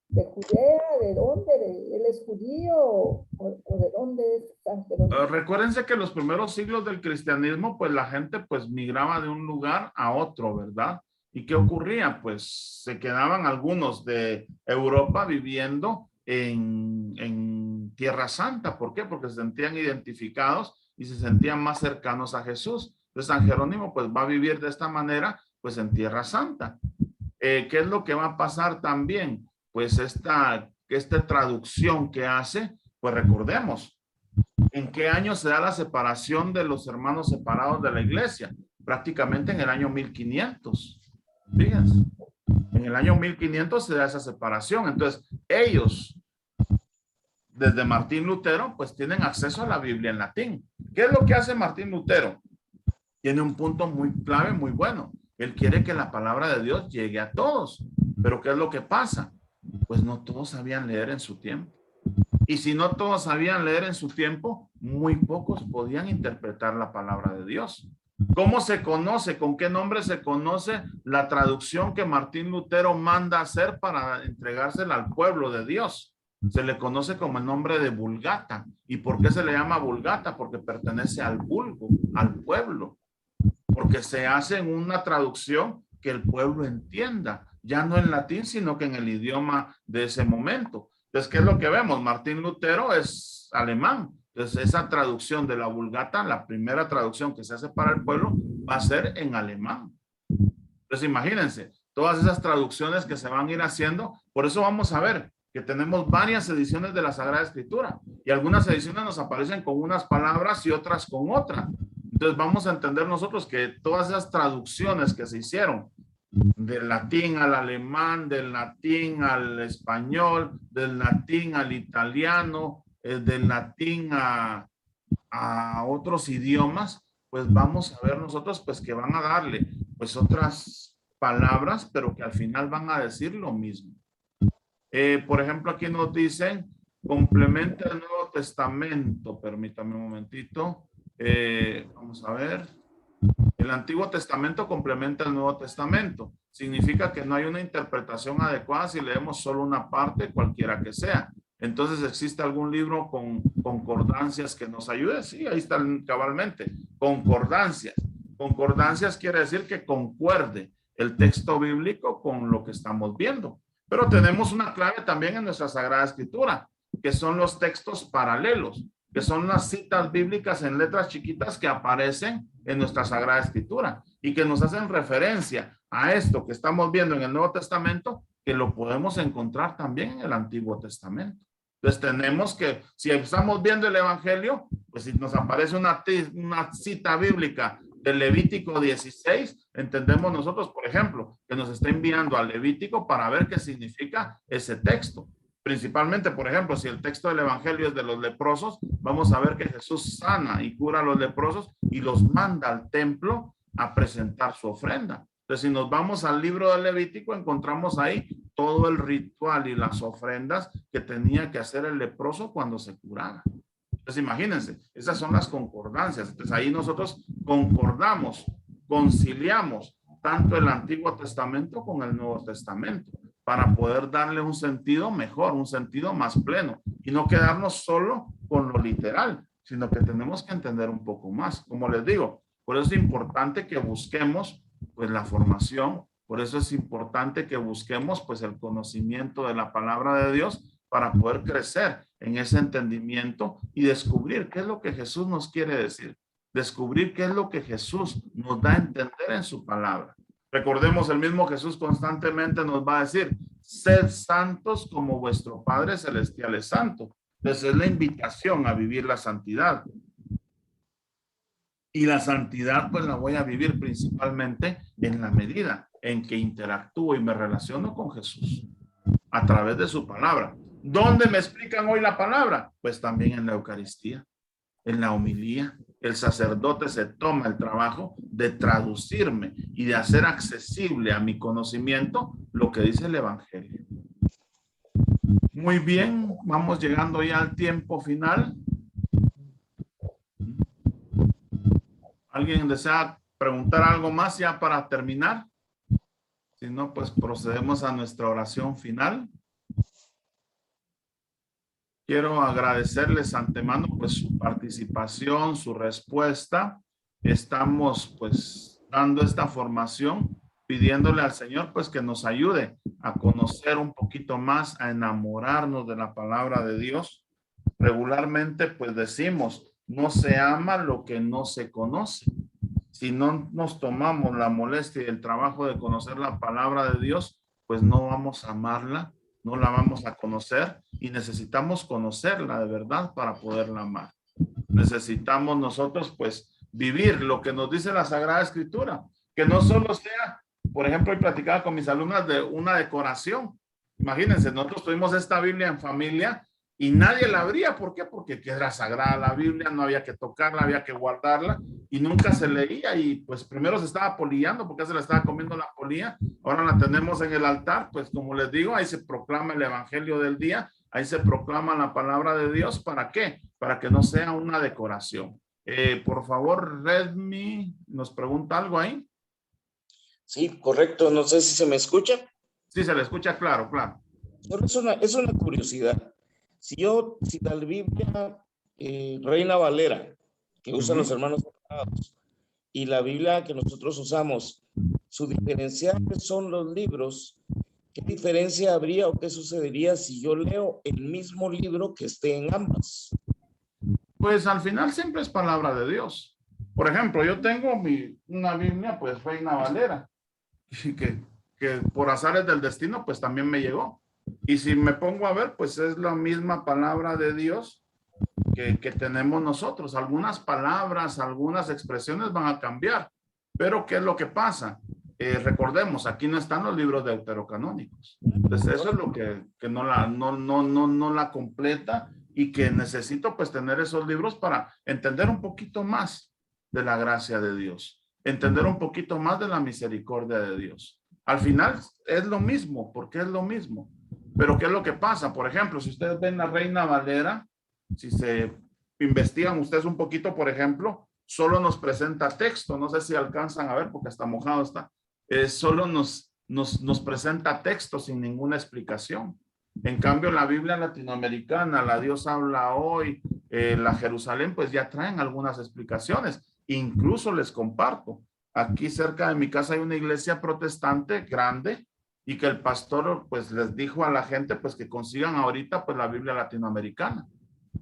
¿De Judea? ¿De dónde? ¿Él es judío o de dónde es San Jerónimo? Recuérdense que los primeros siglos del cristianismo, pues la gente pues migraba de un lugar a otro, ¿verdad? ¿Y qué ocurría? Pues se quedaban algunos de Europa viviendo en Tierra Santa. ¿Por qué? Porque se sentían identificados y se sentían más cercanos a Jesús. Entonces San Jerónimo pues va a vivir de esta manera pues en Tierra Santa. ¿Qué es lo que va a pasar también? Pues esta traducción que hace, pues recordemos, ¿en qué año se da la separación de los hermanos separados de la iglesia? Prácticamente en el año 1500. Fíjense, en el año 1500 se da esa separación. Entonces, ellos, desde Martín Lutero, pues tienen acceso a la Biblia en latín. ¿Qué es lo que hace Martín Lutero? Tiene un punto muy clave, muy bueno. Él quiere que la palabra de Dios llegue a todos. Pero ¿qué es lo que pasa? Pues no todos sabían leer en su tiempo. Y si no todos sabían leer en su tiempo, muy pocos podían interpretar la palabra de Dios. ¿Cómo se conoce? ¿Con qué nombre se conoce la traducción que Martín Lutero manda hacer para entregársela al pueblo de Dios? Se le conoce como el nombre de Vulgata. ¿Y por qué se le llama Vulgata? Porque pertenece al vulgo, al pueblo. Porque se hace en una traducción que el pueblo entienda, ya no en latín, sino que en el idioma de ese momento. Entonces, ¿qué es lo que vemos? Martín Lutero es alemán. Entonces, esa traducción de la Vulgata, la primera traducción que se hace para el pueblo, va a ser en alemán. Entonces, imagínense, todas esas traducciones que se van a ir haciendo. Por eso vamos a ver que tenemos varias ediciones de la Sagrada Escritura. Y algunas ediciones nos aparecen con unas palabras y otras con otras. Entonces, vamos a entender nosotros que todas esas traducciones que se hicieron del latín al alemán, del latín al español, del latín al italiano, del latín a otros idiomas, pues vamos a ver nosotros pues que van a darle pues otras palabras, pero que al final van a decir lo mismo. Por ejemplo, aquí nos dicen, complementa el Nuevo Testamento. Permítame un momentito. Vamos a ver. El Antiguo Testamento complementa el Nuevo Testamento. Significa que no hay una interpretación adecuada si leemos solo una parte, cualquiera que sea. Entonces, ¿existe algún libro con concordancias que nos ayude? Sí, ahí están cabalmente. Concordancias. Concordancias quiere decir que concuerde el texto bíblico con lo que estamos viendo. Pero tenemos una clave también en nuestra Sagrada Escritura, que son los textos paralelos, que son las citas bíblicas en letras chiquitas que aparecen en nuestra Sagrada Escritura y que nos hacen referencia a esto que estamos viendo en el Nuevo Testamento, que lo podemos encontrar también en el Antiguo Testamento. Entonces tenemos que, si estamos viendo el Evangelio, pues si nos aparece una cita bíblica de Levítico 16, entendemos nosotros, por ejemplo, que nos está enviando al Levítico para ver qué significa ese texto. Principalmente, por ejemplo, si el texto del Evangelio es de los leprosos, vamos a ver que Jesús sana y cura a los leprosos y los manda al templo a presentar su ofrenda. Entonces, si nos vamos al libro del Levítico, encontramos ahí todo el ritual y las ofrendas que tenía que hacer el leproso cuando se curaba. Entonces, imagínense, esas son las concordancias. Entonces, ahí nosotros concordamos, conciliamos tanto el Antiguo Testamento con el Nuevo Testamento para poder darle un sentido mejor, un sentido más pleno y no quedarnos solo con lo literal, sino que tenemos que entender un poco más. Como les digo, por eso es importante que busquemos pues la formación, por eso es importante que busquemos pues el conocimiento de la palabra de Dios para poder crecer en ese entendimiento y descubrir qué es lo que Jesús nos quiere decir, descubrir qué es lo que Jesús nos da a entender en su palabra. Recordemos, el mismo Jesús constantemente nos va a decir, sed santos como vuestro Padre Celestial es santo. Entonces es la invitación a vivir la santidad. Y la santidad pues la voy a vivir principalmente en la medida en que interactúo y me relaciono con Jesús a través de su palabra. ¿Dónde me explican hoy la palabra? Pues también en la Eucaristía, en la homilía. El sacerdote se toma el trabajo de traducirme y de hacer accesible a mi conocimiento lo que dice el Evangelio. Muy bien, vamos llegando ya al tiempo final. ¿Alguien desea preguntar algo más ya para terminar? Si no, pues procedemos a nuestra oración final. Quiero agradecerles antemano pues su participación, su respuesta. Estamos pues dando esta formación, pidiéndole al Señor pues que nos ayude a conocer un poquito más, a enamorarnos de la palabra de Dios. Regularmente pues decimos, no se ama lo que no se conoce. Si no nos tomamos la molestia y el trabajo de conocer la palabra de Dios, pues no vamos a amarla, no la vamos a conocer y necesitamos conocerla de verdad para poderla amar. Necesitamos nosotros pues vivir lo que nos dice la Sagrada Escritura, que no solo sea, por ejemplo, hoy platicaba con mis alumnas de una decoración. Imagínense, nosotros tuvimos esta Biblia en familia y nadie la abría. ¿Por qué? Porque era sagrada la Biblia, no había que tocarla, había que guardarla y nunca se leía y pues primero se estaba polillando porque se la estaba comiendo la polilla. Ahora la tenemos en el altar, pues como les digo, ahí se proclama el evangelio del día, ahí se proclama la palabra de Dios. ¿Para qué? Para que no sea una decoración. Por favor, Redmi, ¿nos pregunta algo ahí? Sí, correcto. No sé si se me escucha. Sí, se le escucha claro, claro. Es una curiosidad. Si la Biblia Reina Valera, que usan los hermanos separados, y la Biblia que nosotros usamos, su diferencial son los libros, ¿qué diferencia habría o qué sucedería si yo leo el mismo libro que esté en ambas? Pues al final siempre es palabra de Dios. Por ejemplo, yo tengo una Biblia, pues Reina Valera, que por azares del destino, pues también me llegó. Y si me pongo a ver, pues es la misma palabra de Dios que tenemos nosotros. Algunas palabras, algunas expresiones van a cambiar. Pero ¿qué es lo que pasa? Recordemos, aquí no están los libros deuterocanónicos. Entonces eso es lo que no la completa y que necesito pues tener esos libros para entender un poquito más de la gracia de Dios, entender un poquito más de la misericordia de Dios. Al final es lo mismo, porque es lo mismo. Pero ¿qué es lo que pasa? Por ejemplo, si ustedes ven la Reina Valera, si se investigan ustedes un poquito, por ejemplo, solo nos presenta texto. No sé si alcanzan a ver porque hasta mojado está. Solo nos presenta texto sin ninguna explicación. En cambio, la Biblia latinoamericana, la Dios habla hoy, la Jerusalén, pues ya traen algunas explicaciones. Incluso les comparto. Aquí cerca de mi casa hay una iglesia protestante grande y que el pastor pues les dijo a la gente pues que consigan ahorita pues la Biblia latinoamericana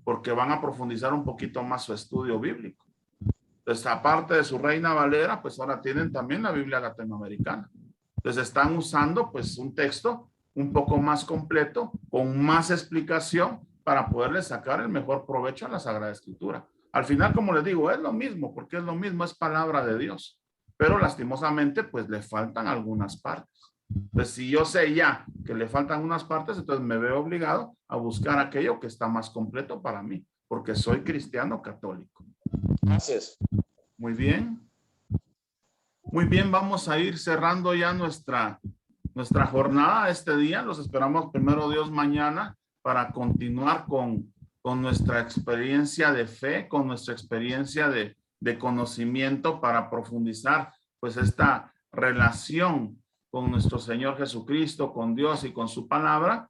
porque van a profundizar un poquito más su estudio bíblico. Entonces, aparte de su Reina Valera, pues ahora tienen también la Biblia latinoamericana. Entonces están usando pues un texto un poco más completo, con más explicación para poderle sacar el mejor provecho a la Sagrada Escritura. Al final, como les digo, es lo mismo, porque es lo mismo, es palabra de Dios. Pero lastimosamente, pues le faltan algunas partes. Pues si yo sé ya que le faltan unas partes, entonces me veo obligado a buscar aquello que está más completo para mí, porque soy cristiano católico. Gracias. Muy bien. Muy bien, vamos a ir cerrando ya nuestra jornada este día. Los esperamos primero Dios mañana para continuar con nuestra experiencia de fe, con nuestra experiencia de conocimiento para profundizar pues esta relación con nuestro Señor Jesucristo, con Dios y con su palabra.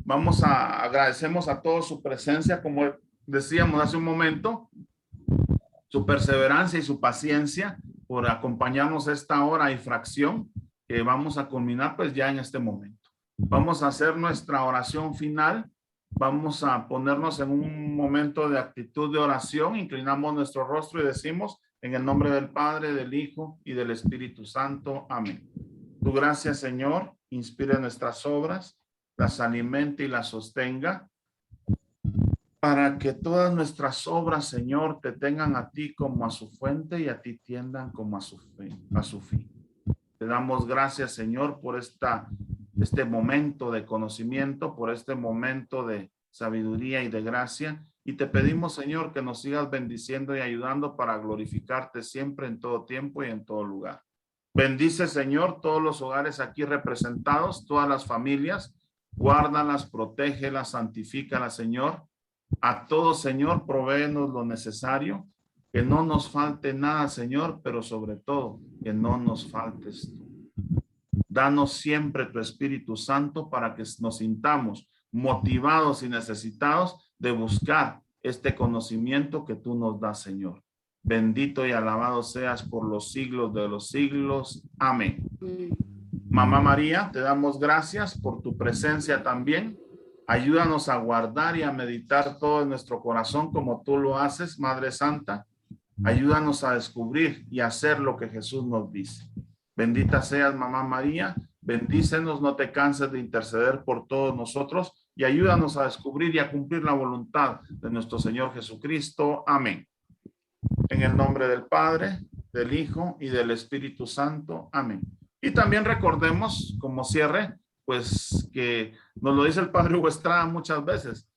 Agradecemos a todos su presencia, como decíamos hace un momento, su perseverancia y su paciencia por acompañarnos esta hora y fracción que vamos a culminar pues ya en este momento. Vamos a hacer nuestra oración final. Vamos a ponernos en un momento de actitud de oración. Inclinamos nuestro rostro y decimos en el nombre del Padre, del Hijo y del Espíritu Santo. Amén. Tu gracia, Señor, inspire nuestras obras, las alimente y las sostenga, para que todas nuestras obras, Señor, te tengan a ti como a su fuente y a ti tiendan como a su fin. Te damos gracias, Señor, por este momento de conocimiento, por este momento de sabiduría y de gracia. Y te pedimos, Señor, que nos sigas bendiciendo y ayudando para glorificarte siempre en todo tiempo y en todo lugar. Bendice, Señor, todos los hogares aquí representados, todas las familias. Guárdalas, protégelas, santifícalas, Señor. A todos, Señor, provéenos lo necesario. Que no nos falte nada, Señor, pero sobre todo, que no nos faltes tú. Danos siempre tu Espíritu Santo para que nos sintamos motivados y necesitados de buscar este conocimiento que tú nos das, Señor. Bendito y alabado seas por los siglos de los siglos. Amén. Mamá María, te damos gracias por tu presencia también. Ayúdanos a guardar y a meditar todo en nuestro corazón como tú lo haces, Madre Santa. Ayúdanos a descubrir y hacer lo que Jesús nos dice. Bendita seas, Mamá María. Bendícenos, no te canses de interceder por todos nosotros y ayúdanos a descubrir y a cumplir la voluntad de nuestro Señor Jesucristo. Amén. En el nombre del Padre, del Hijo y del Espíritu Santo. Amén. Y también recordemos, como cierre, pues que nos lo dice el Padre Hugo Estrada muchas veces,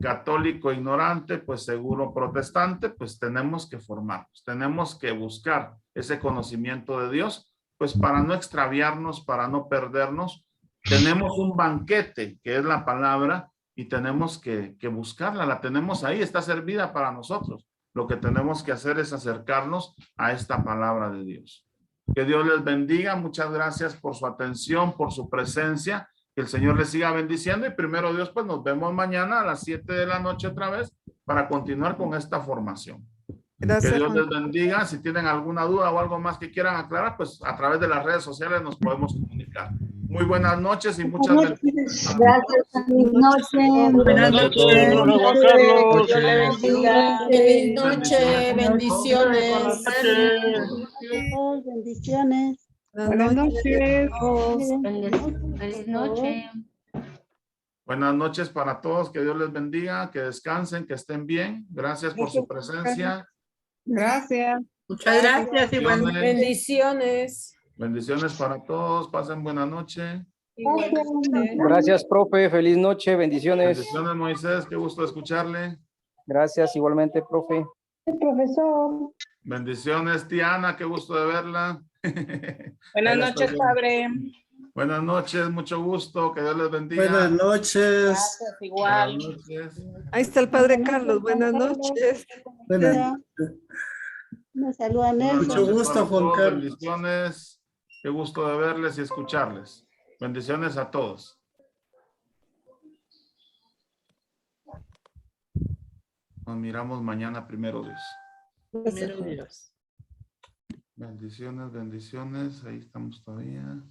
católico ignorante, pues seguro protestante, pues tenemos que formarnos, tenemos que buscar ese conocimiento de Dios, pues para no extraviarnos, para no perdernos. Tenemos un banquete que es la palabra y tenemos que buscarla, la tenemos ahí, está servida para nosotros. Lo que tenemos que hacer es acercarnos a esta palabra de Dios. Que Dios les bendiga. Muchas gracias por su atención, por su presencia. Que el Señor les siga bendiciendo y primero Dios, pues nos vemos mañana a las 7 de la noche otra vez para continuar con esta formación. Gracias, que Dios les bendiga. Si tienen alguna duda o algo más que quieran aclarar, pues a través de las redes sociales nos podemos comunicar. Muy buenas noches y muchas bendiciones. Gracias. Buenas noches. Juan Carlos. Dios le bendiga. Feliz noche, bendiciones. Bendiciones. Buenas noches. Feliz noche. Buenas noches para todos. Que Dios les bendiga, que descansen, que estén bien. Gracias por su presencia. Gracias. Muchas gracias y buenas Bendiciones. Bendiciones para todos. Pasen buena noche. Gracias, profe. Feliz noche. Bendiciones. Bendiciones, Moisés. Qué gusto escucharle. Gracias, igualmente, profe. Profesor. Bendiciones, Tiana. Qué gusto de verla. Buenas noches, padre. Buenas noches, mucho gusto. Que Dios les bendiga. Buenas noches. Gracias, igual. Buenas noches. Ahí está el padre Carlos. Buenas noches. Me saluda Nelson. Mucho gusto, Juan Carlos. Bendiciones. Qué gusto de verles y escucharles. Bendiciones a todos. Nos miramos mañana, primero Dios. Primero Dios. Bendiciones, bendiciones. Ahí estamos todavía.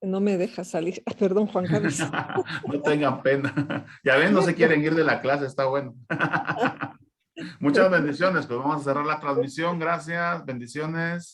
No me deja salir. Perdón, Juan Carlos. No tengan pena. Ya ven, no se quieren ir de la clase. Está bueno. Muchas bendiciones. Pues vamos a cerrar la transmisión. Gracias. Bendiciones.